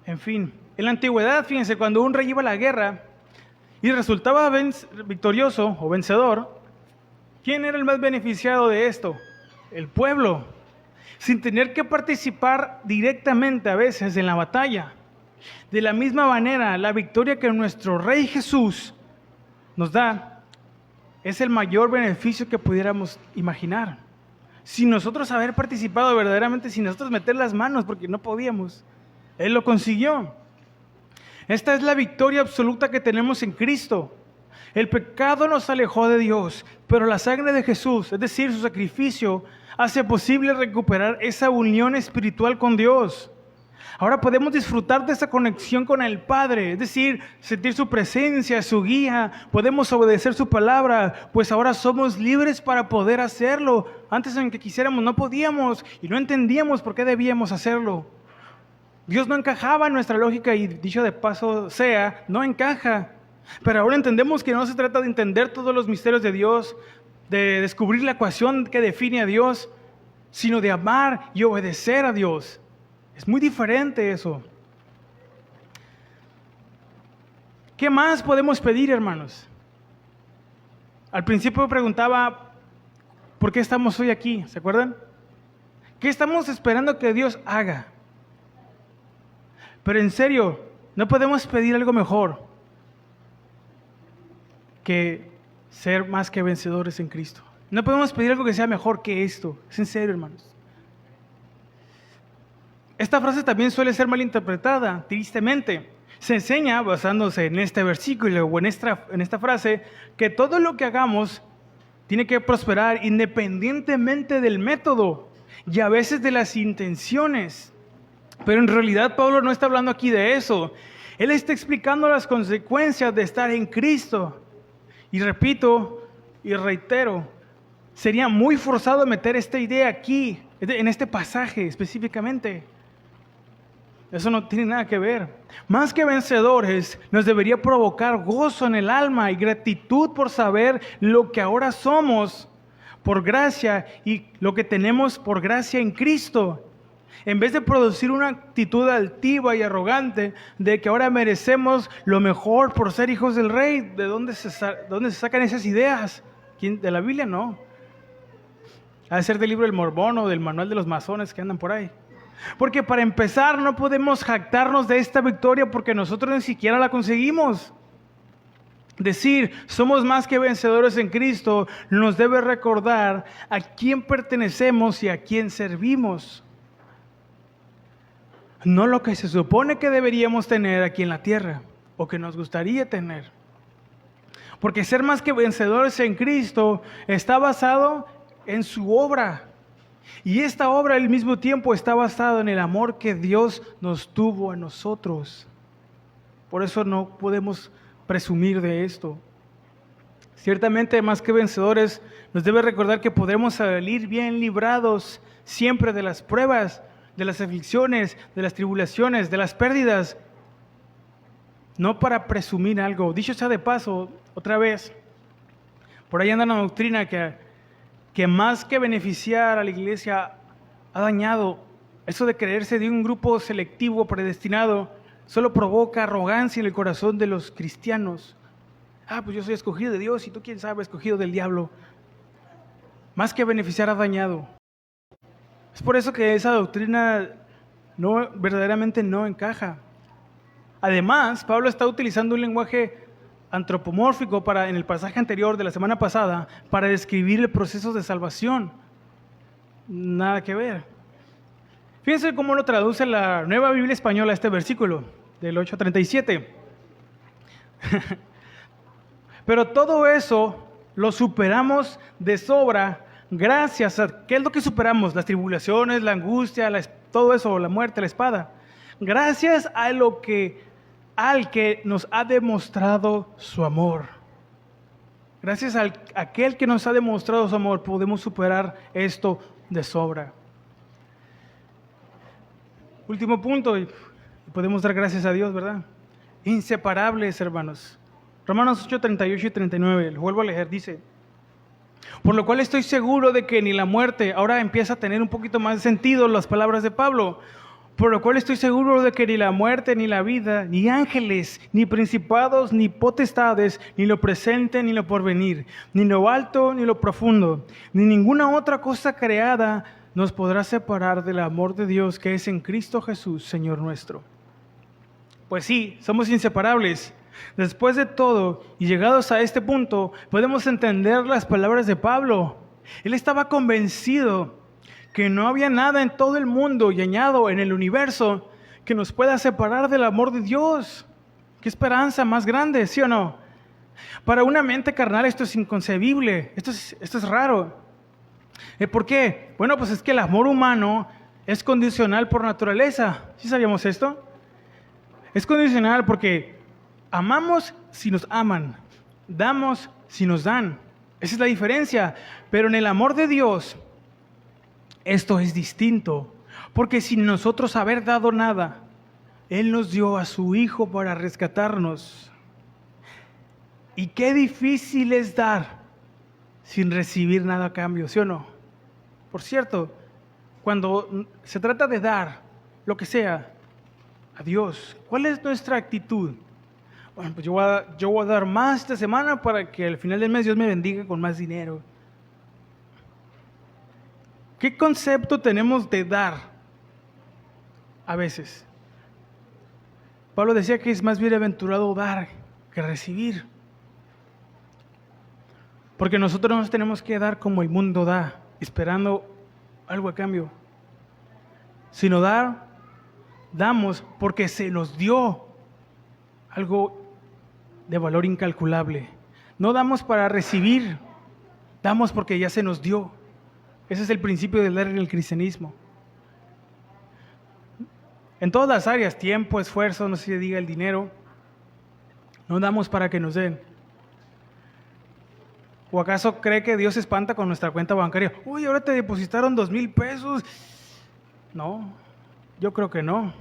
en fin, en la antigüedad, fíjense, cuando un rey iba a la guerra y resultaba victorioso o vencedor, ¿quién era el más beneficiado de esto? El pueblo, sin tener que participar directamente a veces en la batalla. De la misma manera, la victoria que nuestro Rey Jesús nos da es el mayor beneficio que pudiéramos imaginar. Sin nosotros haber participado verdaderamente, sin nosotros meter las manos, porque no podíamos. Él lo consiguió. Esta es la victoria absoluta que tenemos en Cristo. El pecado nos alejó de Dios, pero la sangre de Jesús, es decir, su sacrificio, hace posible recuperar esa unión espiritual con Dios. Ahora podemos disfrutar de esa conexión con el Padre, es decir, sentir su presencia, su guía, podemos obedecer su palabra, pues ahora somos libres para poder hacerlo. Antes en que quisiéramos no podíamos y no entendíamos por qué debíamos hacerlo. Dios no encajaba en nuestra lógica y dicho de paso sea, no encaja. Pero ahora entendemos que no se trata de entender todos los misterios de Dios, de descubrir la ecuación que define a Dios, sino de amar y obedecer a Dios. Es muy diferente eso. ¿Qué más podemos pedir, hermanos? Al principio preguntaba, ¿por qué estamos hoy aquí? ¿Se acuerdan? ¿Qué estamos esperando que Dios haga? Pero en serio, no podemos pedir algo mejor que ser más que vencedores en Cristo. No podemos pedir algo que sea mejor que esto. Es en serio, hermanos. Esta frase también suele ser malinterpretada, tristemente. Se enseña, basándose en este versículo o en esta frase, que todo lo que hagamos tiene que prosperar independientemente del método y a veces de las intenciones. Pero en realidad Pablo no está hablando aquí de eso. Él está explicando las consecuencias de estar en Cristo. Y repito y reitero, sería muy forzado meter esta idea aquí, en este pasaje específicamente. Eso no tiene nada que ver. Más que vencedores, nos debería provocar gozo en el alma y gratitud por saber lo que ahora somos por gracia y lo que tenemos por gracia en Cristo. En vez de producir una actitud altiva y arrogante de que ahora merecemos lo mejor por ser hijos del Rey. ¿De dónde se sacan esas ideas? ¿De la Biblia? No. Ha de ser del libro del Mormón o del manual de los masones que andan por ahí. Porque para empezar no podemos jactarnos de esta victoria porque nosotros ni siquiera la conseguimos. Decir, somos más que vencedores en Cristo, nos debe recordar a quién pertenecemos y a quién servimos. No lo que se supone que deberíamos tener aquí en la tierra o que nos gustaría tener. Porque ser más que vencedores en Cristo está basado en su obra. Y esta obra al mismo tiempo está basada en el amor que Dios nos tuvo a nosotros. Por eso no podemos presumir de esto. Ciertamente, más que vencedores, nos debe recordar que podremos salir bien librados siempre de las pruebas, de las aflicciones, de las tribulaciones, de las pérdidas. No para presumir algo. Dicho sea de paso, otra vez, por ahí anda una doctrina que más que beneficiar a la iglesia ha dañado. Eso de creerse de un grupo selectivo predestinado solo provoca arrogancia en el corazón de los cristianos. Pues yo soy escogido de Dios y tú, quién sabe, escogido del diablo. Más que beneficiar ha dañado. Es por eso que esa doctrina verdaderamente no encaja. Además, Pablo está utilizando un lenguaje antropomórfico en el pasaje anterior de la semana pasada para describir el proceso de salvación. Nada que ver. Fíjense cómo lo traduce la Nueva Biblia Española este versículo del 8:37. Pero todo eso lo superamos de sobra gracias a... ¿Qué es lo que superamos? Las tribulaciones, la angustia, todo eso, la muerte, la espada. Gracias al que nos ha demostrado su amor. Gracias a aquel que nos ha demostrado su amor, podemos superar esto de sobra. último punto, y podemos dar gracias a Dios, ¿verdad? Inseparables, hermanos. Romanos 8, 38 y 39, lo vuelvo a leer, dice: por lo cual estoy seguro de que ni la muerte, ahora empieza a tener un poquito más de sentido las palabras de Pablo, por lo cual estoy seguro de que ni la muerte, ni la vida, ni ángeles, ni principados, ni potestades, ni lo presente, ni lo porvenir, ni lo alto, ni lo profundo, ni ninguna otra cosa creada nos podrá separar del amor de Dios que es en Cristo Jesús, Señor nuestro. Pues sí, somos inseparables. Después de todo, y llegados a este punto, podemos entender las palabras de Pablo. Él estaba convencido que no había nada en todo el mundo y añado en el universo que nos pueda separar del amor de Dios. ¿Qué esperanza más grande, sí o no? Para una mente carnal esto es inconcebible, esto es raro. ¿Por qué? Bueno, pues es que el amor humano es condicional por naturaleza. ¿Sí sabíamos esto? Es condicional porque amamos si nos aman, damos si nos dan. Esa es la diferencia. Pero en el amor de Dios, esto es distinto. Porque sin nosotros haber dado nada, Él nos dio a su Hijo para rescatarnos. Y qué difícil es dar sin recibir nada a cambio, ¿sí o no? Por cierto, cuando se trata de dar lo que sea a Dios, ¿cuál es nuestra actitud? Bueno, pues yo voy a dar más esta semana para que al final del mes Dios me bendiga con más dinero. ¿Qué concepto tenemos de dar a veces? Pablo decía que es más bienaventurado dar que recibir. Porque nosotros nos tenemos que dar como el mundo da, esperando algo a cambio. Sino damos porque se nos dio algo de valor incalculable. No damos para recibir, damos porque ya se nos dio. Ese es el principio del dar en el cristianismo. En todas las áreas, tiempo, esfuerzo, no se diga el dinero, no damos para que nos den. ¿O acaso cree que Dios se espanta con nuestra cuenta bancaria? Uy, ahora te depositaron 2,000 pesos. No, yo creo que no.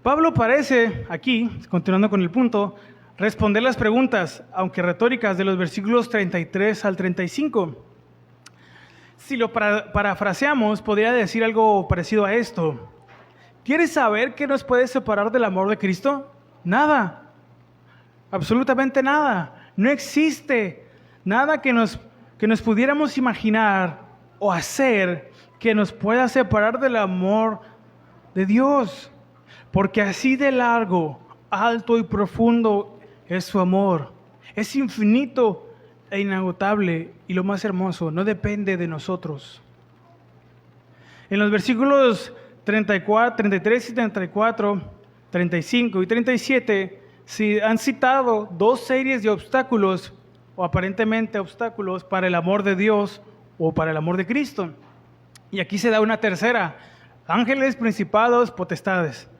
Pablo parece aquí, continuando con el punto, responder las preguntas, aunque retóricas, de los versículos 33 al 35. Si lo parafraseamos, podría decir algo parecido a esto. ¿Quieres saber qué nos puede separar del amor de Cristo? Nada, absolutamente nada. No existe nada que nos pudiéramos imaginar o hacer que nos pueda separar del amor de Dios. Porque así de largo, alto y profundo es su amor. Es infinito e inagotable, y lo más hermoso, no depende de nosotros. En los versículos 33 y 34, 35 y 37, se han citado dos series de obstáculos, o aparentemente obstáculos, para el amor de Dios o para el amor de Cristo. Y aquí se da una tercera: ángeles, principados, potestades.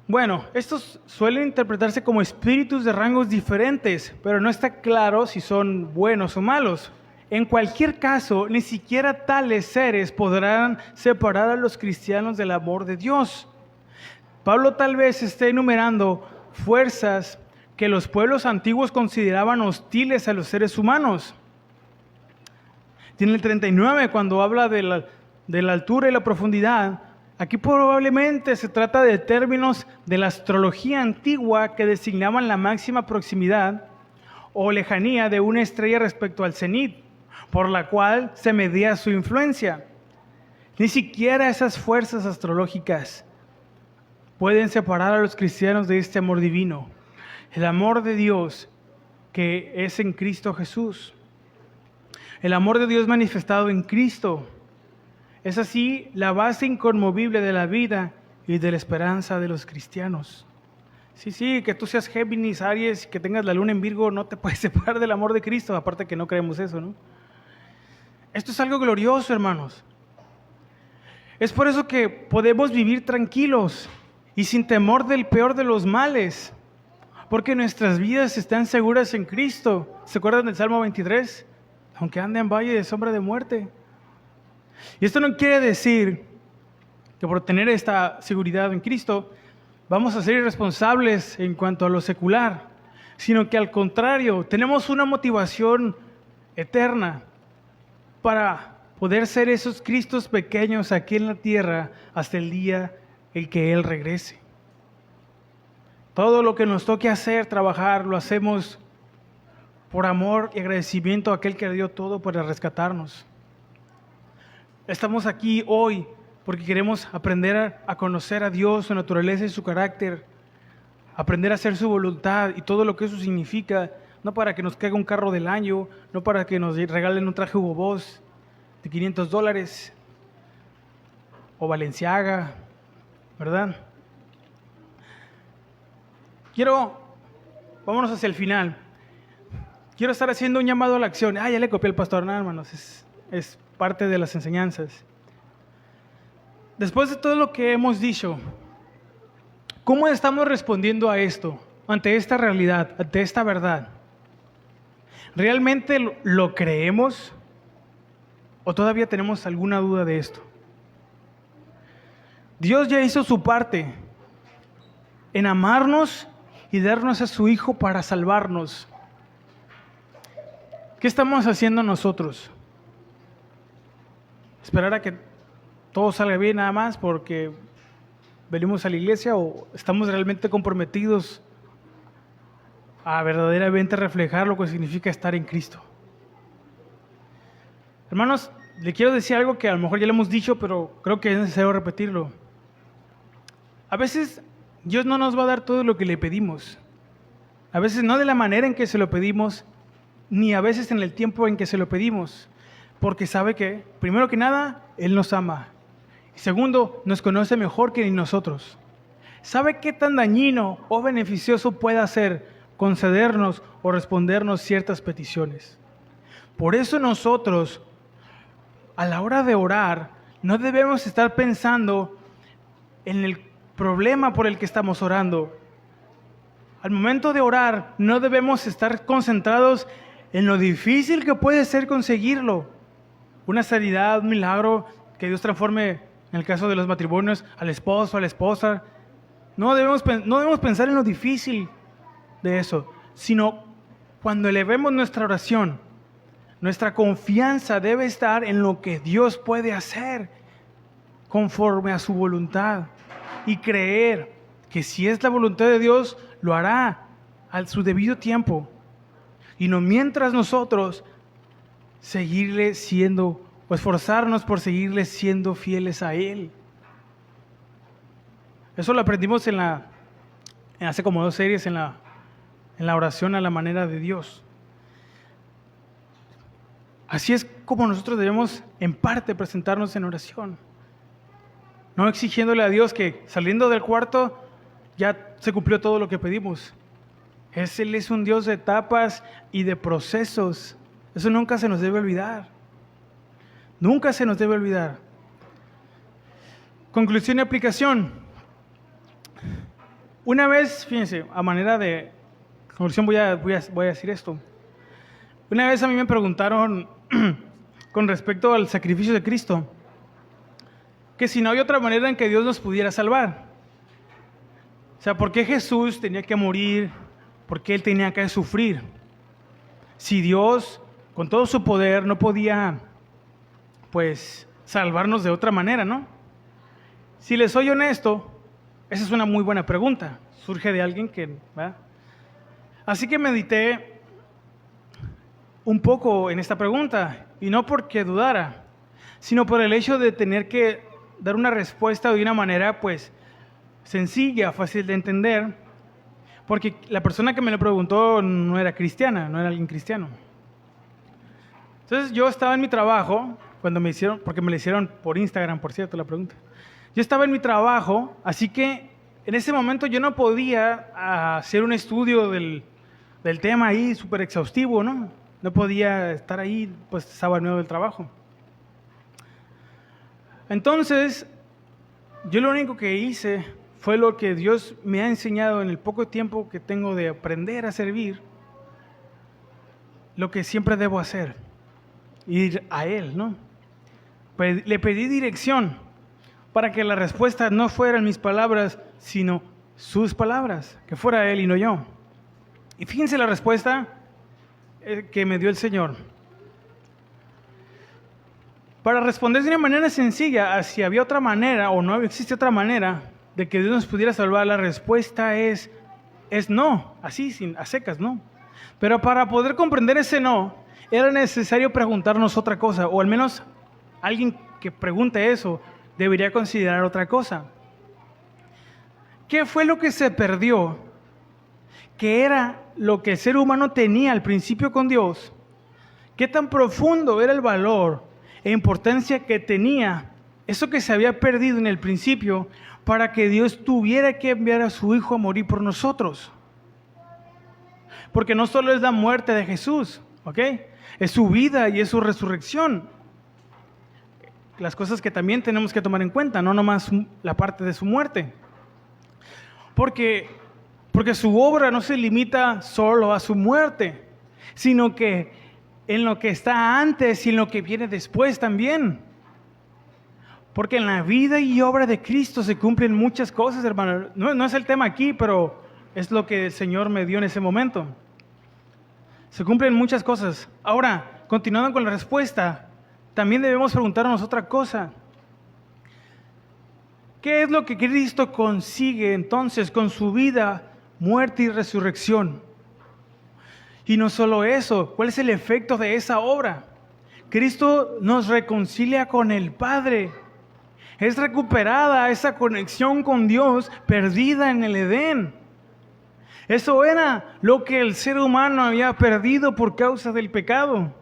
Bueno, estos suelen interpretarse como espíritus de rangos diferentes, pero no está claro si son buenos o malos. En cualquier caso, ni siquiera tales seres podrán separar a los cristianos del amor de Dios. Pablo tal vez esté enumerando fuerzas que los pueblos antiguos consideraban hostiles a los seres humanos. Tiene el 39, cuando habla de la altura y la profundidad. Aquí probablemente se trata de términos de la astrología antigua que designaban la máxima proximidad o lejanía de una estrella respecto al cenit, por la cual se medía su influencia. Ni siquiera esas fuerzas astrológicas pueden separar a los cristianos de este amor divino, el amor de Dios que es en Cristo Jesús. El amor de Dios manifestado en Cristo es así la base inconmovible de la vida y de la esperanza de los cristianos. Sí, que tú seas Géminis, Aries, que tengas la luna en Virgo, no te puedes separar del amor de Cristo, aparte que no creemos eso, ¿no? Esto es algo glorioso, hermanos. Es por eso que podemos vivir tranquilos y sin temor del peor de los males, porque nuestras vidas están seguras en Cristo. ¿Se acuerdan del Salmo 23? Aunque ande en valle de sombra de muerte. Y esto no quiere decir que por tener esta seguridad en Cristo vamos a ser irresponsables en cuanto a lo secular, sino que al contrario, tenemos una motivación eterna para poder ser esos Cristos pequeños aquí en la tierra hasta el día en que Él regrese. Todo lo que nos toque hacer, trabajar, lo hacemos por amor y agradecimiento a aquel que dio todo para rescatarnos. Estamos aquí hoy porque queremos aprender a conocer a Dios, su naturaleza y su carácter, aprender a hacer su voluntad y todo lo que eso significa, no para que nos caiga un carro del año, no para que nos regalen un traje Hugo Boss de $500 o Balenciaga, ¿verdad? Vámonos hacia el final. Quiero estar haciendo un llamado a la acción. Ya le copié al pastor, no, hermanos, es parte de las enseñanzas. Después de todo lo que hemos dicho, ¿cómo estamos respondiendo a esto, ante esta realidad, ante esta verdad? ¿Realmente lo creemos o todavía tenemos alguna duda de esto? Dios ya hizo su parte en amarnos y darnos a su Hijo para salvarnos. ¿Qué estamos haciendo nosotros? ¿Esperar a que todo salga bien nada más porque venimos a la iglesia o estamos realmente comprometidos a verdaderamente reflejar lo que significa estar en Cristo? Hermanos, le quiero decir algo que a lo mejor ya lo hemos dicho, pero creo que es necesario repetirlo. A veces Dios no nos va a dar todo lo que le pedimos. A veces no de la manera en que se lo pedimos, ni a veces en el tiempo en que se lo pedimos, porque sabe que, primero que nada, Él nos ama. Y segundo, nos conoce mejor que ni nosotros. Sabe qué tan dañino o beneficioso puede ser concedernos o respondernos ciertas peticiones. Por eso nosotros, a la hora de orar, no debemos estar pensando en el problema por el que estamos orando. Al momento de orar, no debemos estar concentrados en lo difícil que puede ser conseguirlo. Una sanidad, un milagro, que Dios transforme, en el caso de los matrimonios, al esposo, a la esposa. No debemos pensar en lo difícil de eso, sino cuando elevemos nuestra oración, nuestra confianza debe estar en lo que Dios puede hacer conforme a su voluntad y creer que si es la voluntad de Dios, lo hará a su debido tiempo. Y no mientras nosotros seguirle siendo, o esforzarnos por seguirle siendo fieles a Él. Eso lo aprendimos en hace como 2 series en la oración a la manera de Dios. Así es como nosotros debemos en parte presentarnos en oración. No exigiéndole a Dios que saliendo del cuarto ya se cumplió todo lo que pedimos. Él es un Dios de etapas y de procesos. Eso nunca se nos debe olvidar. Nunca se nos debe olvidar. Conclusión y aplicación. Una vez, fíjense, a manera de conclusión voy a decir esto. Una vez a mí me preguntaron con respecto al sacrificio de Cristo, que si no había otra manera en que Dios nos pudiera salvar. O sea, ¿por qué Jesús tenía que morir? ¿Por qué Él tenía que sufrir? Si Dios, con todo su poder, no podía, pues, salvarnos de otra manera, ¿no? Si les soy honesto, esa es una muy buena pregunta. Surge de alguien que, ¿verdad? Así que medité un poco en esta pregunta, y no porque dudara, sino por el hecho de tener que dar una respuesta de una manera, pues, sencilla, fácil de entender, porque la persona que me lo preguntó no era cristiana, no era alguien cristiano. Entonces yo estaba en mi trabajo, cuando me hicieron, porque me lo hicieron por Instagram, por cierto, la pregunta. Yo estaba en mi trabajo, así que en ese momento yo no podía hacer un estudio del tema ahí súper exhaustivo, ¿no? No podía estar ahí, pues estaba en medio del trabajo. Entonces, yo lo único que hice fue lo que Dios me ha enseñado en el poco tiempo que tengo de aprender a servir, lo que siempre debo hacer, ir a Él, ¿no? Le pedí dirección, para que la respuesta no fueran mis palabras, sino sus palabras, que fuera Él y no yo. Y fíjense la respuesta que me dio el Señor. Para responder de una manera sencilla, si había otra manera o no existe otra manera de que Dios nos pudiera salvar, la respuesta es no, así, a secas, no. Pero para poder comprender ese no, era necesario preguntarnos otra cosa, o al menos alguien que pregunte eso debería considerar otra cosa. ¿Qué fue lo que se perdió? ¿Qué era lo que el ser humano tenía al principio con Dios? ¿Qué tan profundo era el valor e importancia que tenía eso que se había perdido en el principio para que Dios tuviera que enviar a su Hijo a morir por nosotros? Porque no solo es la muerte de Jesús, ¿ok? Es su vida y es su resurrección. Las cosas que también tenemos que tomar en cuenta, no nomás la parte de su muerte. Porque su obra no se limita solo a su muerte, sino que en lo que está antes y en lo que viene después también. Porque en la vida y obra de Cristo se cumplen muchas cosas, hermano. No es el tema aquí, pero es lo que el Señor me dio en ese momento. Se cumplen muchas cosas. Ahora, continuando con la respuesta, también debemos preguntarnos otra cosa. ¿Qué es lo que Cristo consigue entonces con su vida, muerte y resurrección? Y no solo eso, ¿cuál es el efecto de esa obra? Cristo nos reconcilia con el Padre. Es recuperada esa conexión con Dios perdida en el Edén. Eso era lo que el ser humano había perdido por causa del pecado.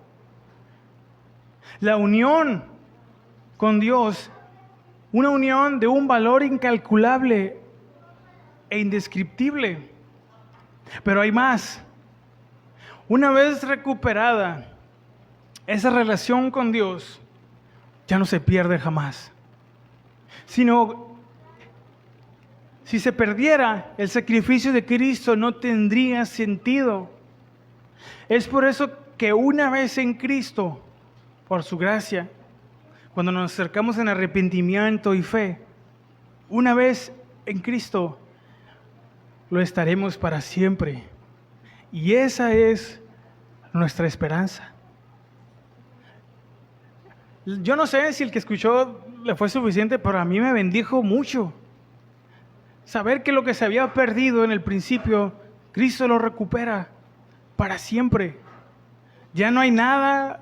La unión con Dios, una unión de un valor incalculable e indescriptible. Pero hay más. Una vez recuperada, esa relación con Dios ya no se pierde jamás. Sino, si se perdiera, el sacrificio de Cristo no tendría sentido. Es por eso que una vez en Cristo, por su gracia, cuando nos acercamos en arrepentimiento y fe, una vez en Cristo, lo estaremos para siempre. Y esa es nuestra esperanza. Yo no sé si el que escuchó le fue suficiente, pero a mí me bendijo mucho. Saber que lo que se había perdido en el principio, Cristo lo recupera para siempre. Ya no hay nada,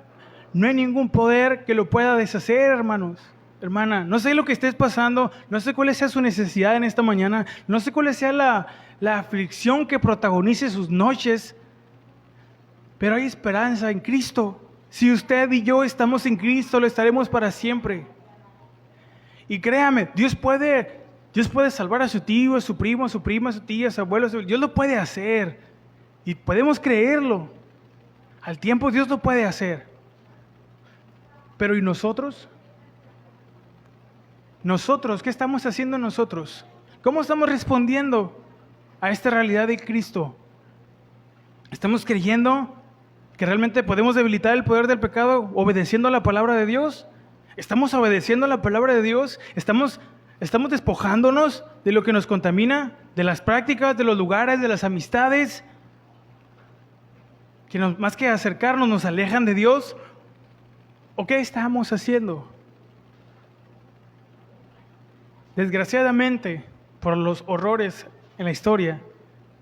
no hay ningún poder que lo pueda deshacer, hermanos. Hermana, no sé lo que estés pasando, no sé cuál sea su necesidad en esta mañana, no sé cuál sea la aflicción que protagonice sus noches, pero hay esperanza en Cristo. Si usted y yo estamos en Cristo, lo estaremos para siempre. Y créame, Dios puede salvar a su tío, a su primo, a su prima, a su tía, a su abuelo. Dios lo puede hacer. Y podemos creerlo. Al tiempo Dios lo puede hacer. Pero ¿y nosotros? Nosotros, ¿qué estamos haciendo nosotros? ¿Cómo estamos respondiendo a esta realidad de Cristo? ¿Estamos creyendo que realmente podemos debilitar el poder del pecado obedeciendo a la palabra de Dios? ¿Estamos obedeciendo a la palabra de Dios? ¿Estamos despojándonos de lo que nos contamina, de las prácticas, de los lugares, de las amistades, que más que acercarnos nos alejan de Dios? ¿O qué estamos haciendo? Desgraciadamente, por los horrores en la historia,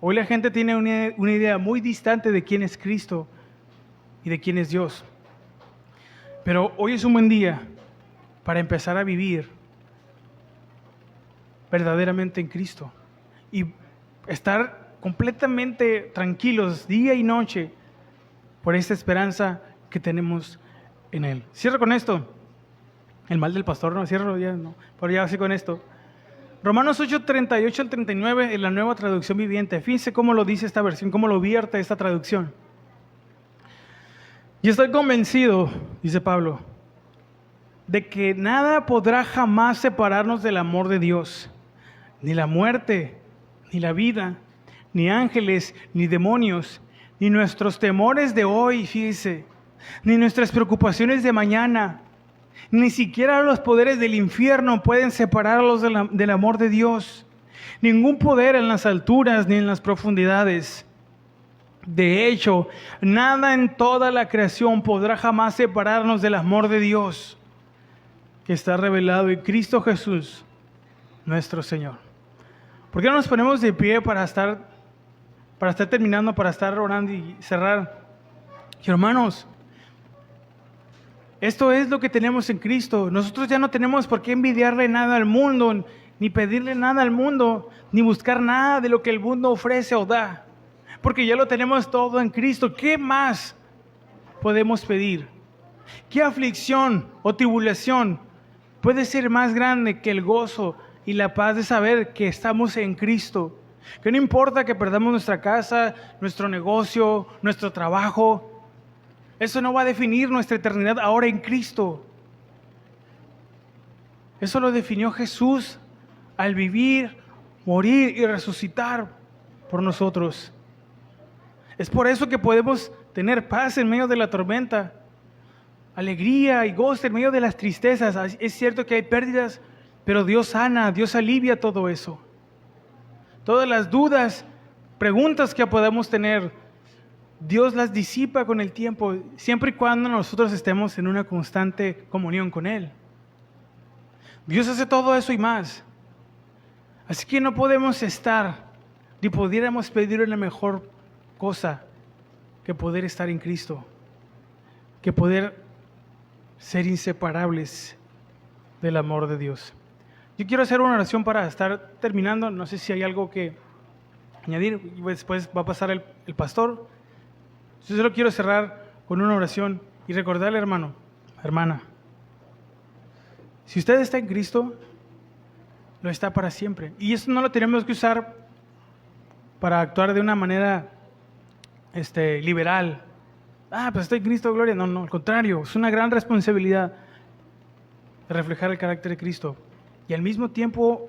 hoy la gente tiene una idea muy distante de quién es Cristo y de quién es Dios. Pero hoy es un buen día para empezar a vivir verdaderamente en Cristo y estar completamente tranquilos día y noche por esta esperanza que tenemos en Él. Cierro con esto. El mal del pastor, no cierro ya, no, pero ya así con esto. Romanos 8, 38 al 39 en la Nueva Traducción Viviente. Fíjense cómo lo dice esta versión, cómo lo vierte esta traducción. Y estoy convencido, dice Pablo, de que nada podrá jamás separarnos del amor de Dios. Ni la muerte, ni la vida, ni ángeles, ni demonios, ni nuestros temores de hoy, fíjese, ni nuestras preocupaciones de mañana. Ni siquiera los poderes del infierno pueden separarlos del amor de Dios. Ningún poder en las alturas ni en las profundidades. De hecho, nada en toda la creación podrá jamás separarnos del amor de Dios que está revelado en Cristo Jesús, nuestro Señor. ¿Por qué no nos ponemos de pie para estar terminando, para estar orando y cerrar? Y hermanos, esto es lo que tenemos en Cristo. Nosotros ya no tenemos por qué envidiarle nada al mundo, ni pedirle nada al mundo, ni buscar nada de lo que el mundo ofrece o da, porque ya lo tenemos todo en Cristo. ¿Qué más podemos pedir? ¿Qué aflicción o tribulación puede ser más grande que el gozo y la paz de saber que estamos en Cristo? Que no importa que perdamos nuestra casa, nuestro negocio, nuestro trabajo, eso no va a definir nuestra eternidad ahora en Cristo. Eso lo definió Jesús al vivir, morir y resucitar por nosotros. Es por eso que podemos tener paz en medio de la tormenta, alegría y gozo en medio de las tristezas. Es cierto que hay pérdidas, pero Dios sana, Dios alivia todo eso. Todas las dudas, preguntas que podamos tener, Dios las disipa con el tiempo, siempre y cuando nosotros estemos en una constante comunión con Él. Dios hace todo eso y más. Así que no podemos estar, ni pudiéramos pedir una mejor cosa que poder estar en Cristo, que poder ser inseparables del amor de Dios. Yo quiero hacer una oración para estar terminando. No sé si hay algo que añadir. Después va a pasar el pastor. Yo solo quiero cerrar con una oración y recordarle, hermano, hermana, si usted está en Cristo, lo está para siempre. Y eso no lo tenemos que usar para actuar de una manera liberal. Pues estoy en Cristo, gloria. No, al contrario, es una gran responsabilidad de reflejar el carácter de Cristo. Y al mismo tiempo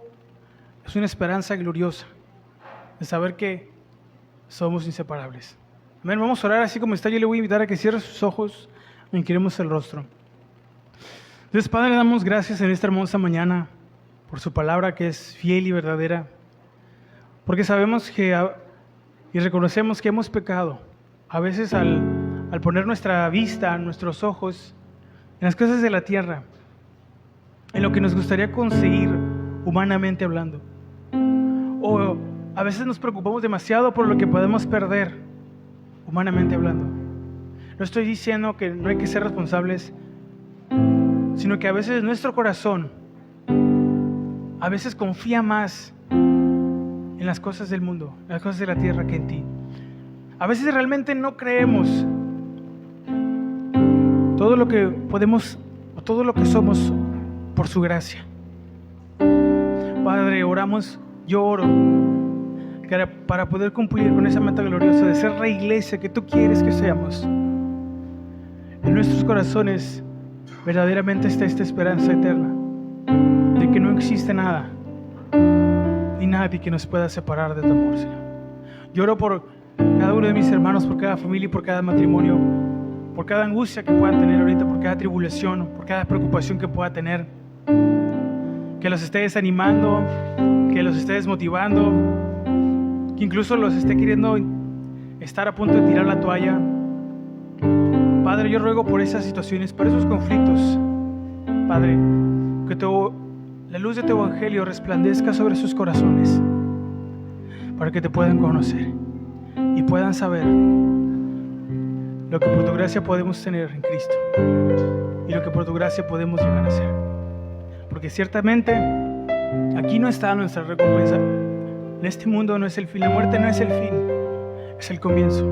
es una esperanza gloriosa de saber que somos inseparables. Amén. Vamos a orar así como está. Yo le voy a invitar a que cierre sus ojos e inclinemos el rostro. Entonces, Padre, le damos gracias en esta hermosa mañana por su palabra que es fiel y verdadera, porque sabemos y reconocemos que hemos pecado. A veces al poner nuestra vista, nuestros ojos en las cosas de la tierra, en lo que nos gustaría conseguir humanamente hablando. O a veces nos preocupamos demasiado por lo que podemos perder humanamente hablando. No estoy diciendo que no hay que ser responsables, sino que a veces nuestro corazón a veces confía más en las cosas del mundo, en las cosas de la tierra que en ti. A veces realmente no creemos todo lo que podemos o todo lo que somos por su gracia. Padre, oramos, yo oro para poder cumplir con esa meta gloriosa de ser la iglesia que tú quieres que seamos. En nuestros corazones verdaderamente está esta esperanza eterna de que no existe nada ni nadie que nos pueda separar de tu amor, Señor. Yo oro por cada uno de mis hermanos, por cada familia y por cada matrimonio, por cada angustia que puedan tener ahorita, por cada tribulación, por cada preocupación que pueda tener, que los esté desanimando, que los esté desmotivando, que incluso los esté queriendo estar a punto de tirar la toalla. Padre, yo ruego por esas situaciones, por esos conflictos, Padre, que la luz de tu evangelio resplandezca sobre sus corazones, para que te puedan conocer y puedan saber lo que por tu gracia podemos tener en Cristo y lo que por tu gracia podemos llegar a ser. Porque ciertamente aquí no está nuestra recompensa. En este mundo no es el fin, la muerte no es el fin, es el comienzo.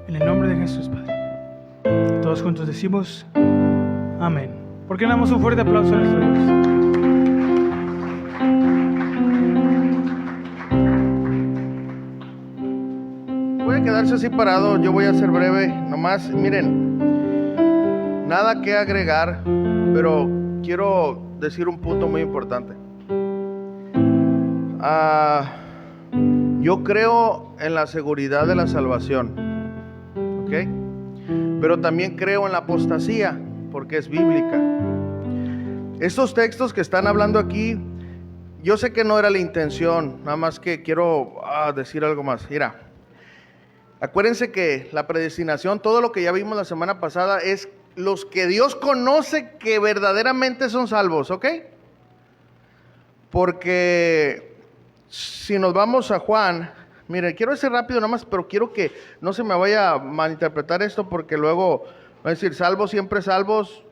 En el nombre de Jesús, Padre. Todos juntos decimos amén. ¿Por qué no damos un fuerte aplauso a nuestro Dios? Puede quedarse así parado, yo voy a ser breve. Nomás, miren, nada que agregar, pero quiero decir un punto muy importante. Yo creo en la seguridad de la salvación, ¿ok? Pero también creo en la apostasía. porque es bíblica. Estos textos que están hablando aquí, yo sé que no era la intención, nada más que quiero decir algo más. Mira, acuérdense que la predestinación, todo lo que ya vimos la semana pasada, es los que Dios conoce que verdaderamente son salvos, ¿ok? Porque si nos vamos a Juan, mire, quiero decir rápido nada más, pero quiero que no se me vaya a malinterpretar esto, porque luego va a decir, salvos, siempre salvos.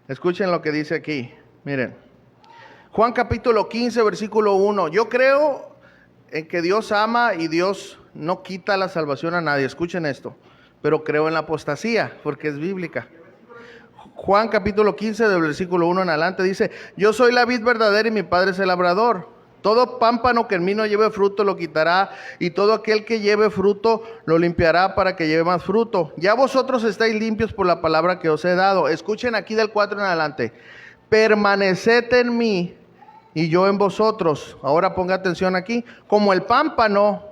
Escuchen lo que dice aquí, miren. Juan capítulo 15, versículo 1. Yo creo en que Dios ama y Dios no quita la salvación a nadie. Escuchen esto. Pero creo en la apostasía, porque es bíblica. Juan capítulo 15, del versículo 1 en adelante, dice: yo soy la vid verdadera y mi Padre es el labrador. Todo pámpano que en mí no lleve fruto lo quitará, y todo aquel que lleve fruto lo limpiará para que lleve más fruto. Ya vosotros estáis limpios por la palabra que os he dado. Escuchen aquí del 4 en adelante. Permaneced en mí y yo en vosotros. Ahora ponga atención aquí. Como el pámpano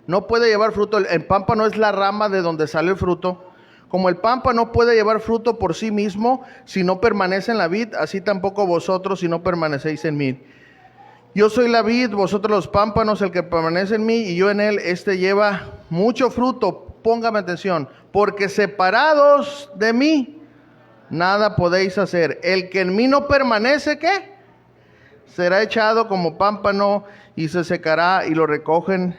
no puede llevar fruto, el pámpano es la rama de donde sale el fruto. Como el pámpano no puede llevar fruto por sí mismo si no permanece en la vid, así tampoco vosotros si no permanecéis en mí. Yo soy la vid, vosotros los pámpanos, el que permanece en mí y yo en él, este lleva mucho fruto. Póngame atención, porque separados de mí, nada podéis hacer. El que en mí no permanece, ¿qué? Será echado como pámpano y se secará, y lo recogen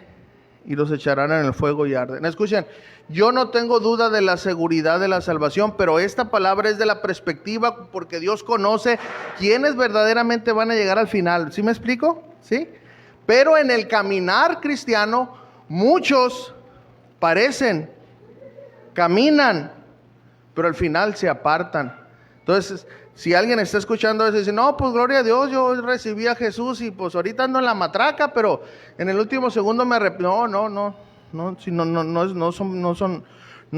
y los echarán en el fuego y arden. Escuchen, yo no tengo duda de la seguridad de la salvación, pero esta palabra es de la perspectiva, porque Dios conoce quiénes verdaderamente van a llegar al final. ¿Sí me explico? ¿Sí? Pero en el caminar cristiano, muchos parecen, caminan, pero al final se apartan. Entonces, si alguien está escuchando eso y dice, no, pues gloria a Dios, yo recibí a Jesús y pues ahorita ando en la matraca, pero en el último segundo me arrepiento. No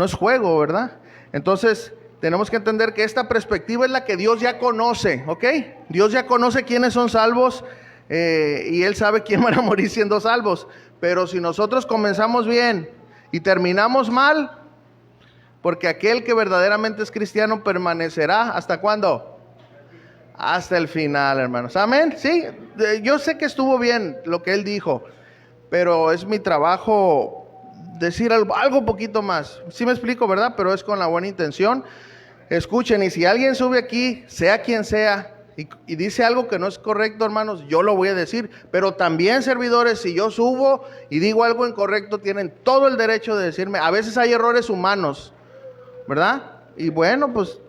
es juego, ¿verdad? Entonces, tenemos que entender que esta perspectiva es la que Dios ya conoce, ¿ok? Dios ya conoce quiénes son salvos y Él sabe quién van a morir siendo salvos. Pero si nosotros comenzamos bien y terminamos mal, porque aquel que verdaderamente es cristiano permanecerá, ¿hasta cuándo? Hasta el final, hermanos. Amén. Sí, yo sé que estuvo bien lo que él dijo, pero es mi trabajo decir algo poquito más. Sí me explico, ¿verdad? Pero es con la buena intención. Escuchen, y si alguien sube aquí, sea quien sea, y dice algo que no es correcto, hermanos, yo lo voy a decir. Pero también, servidores, si yo subo y digo algo incorrecto, tienen todo el derecho de decirme. A veces hay errores humanos, ¿verdad? Y bueno, pues,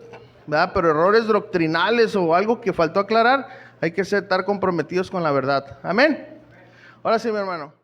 ¿verdad? Pero errores doctrinales o algo que faltó aclarar, hay que estar comprometidos con la verdad. Amén. Ahora sí, mi hermano.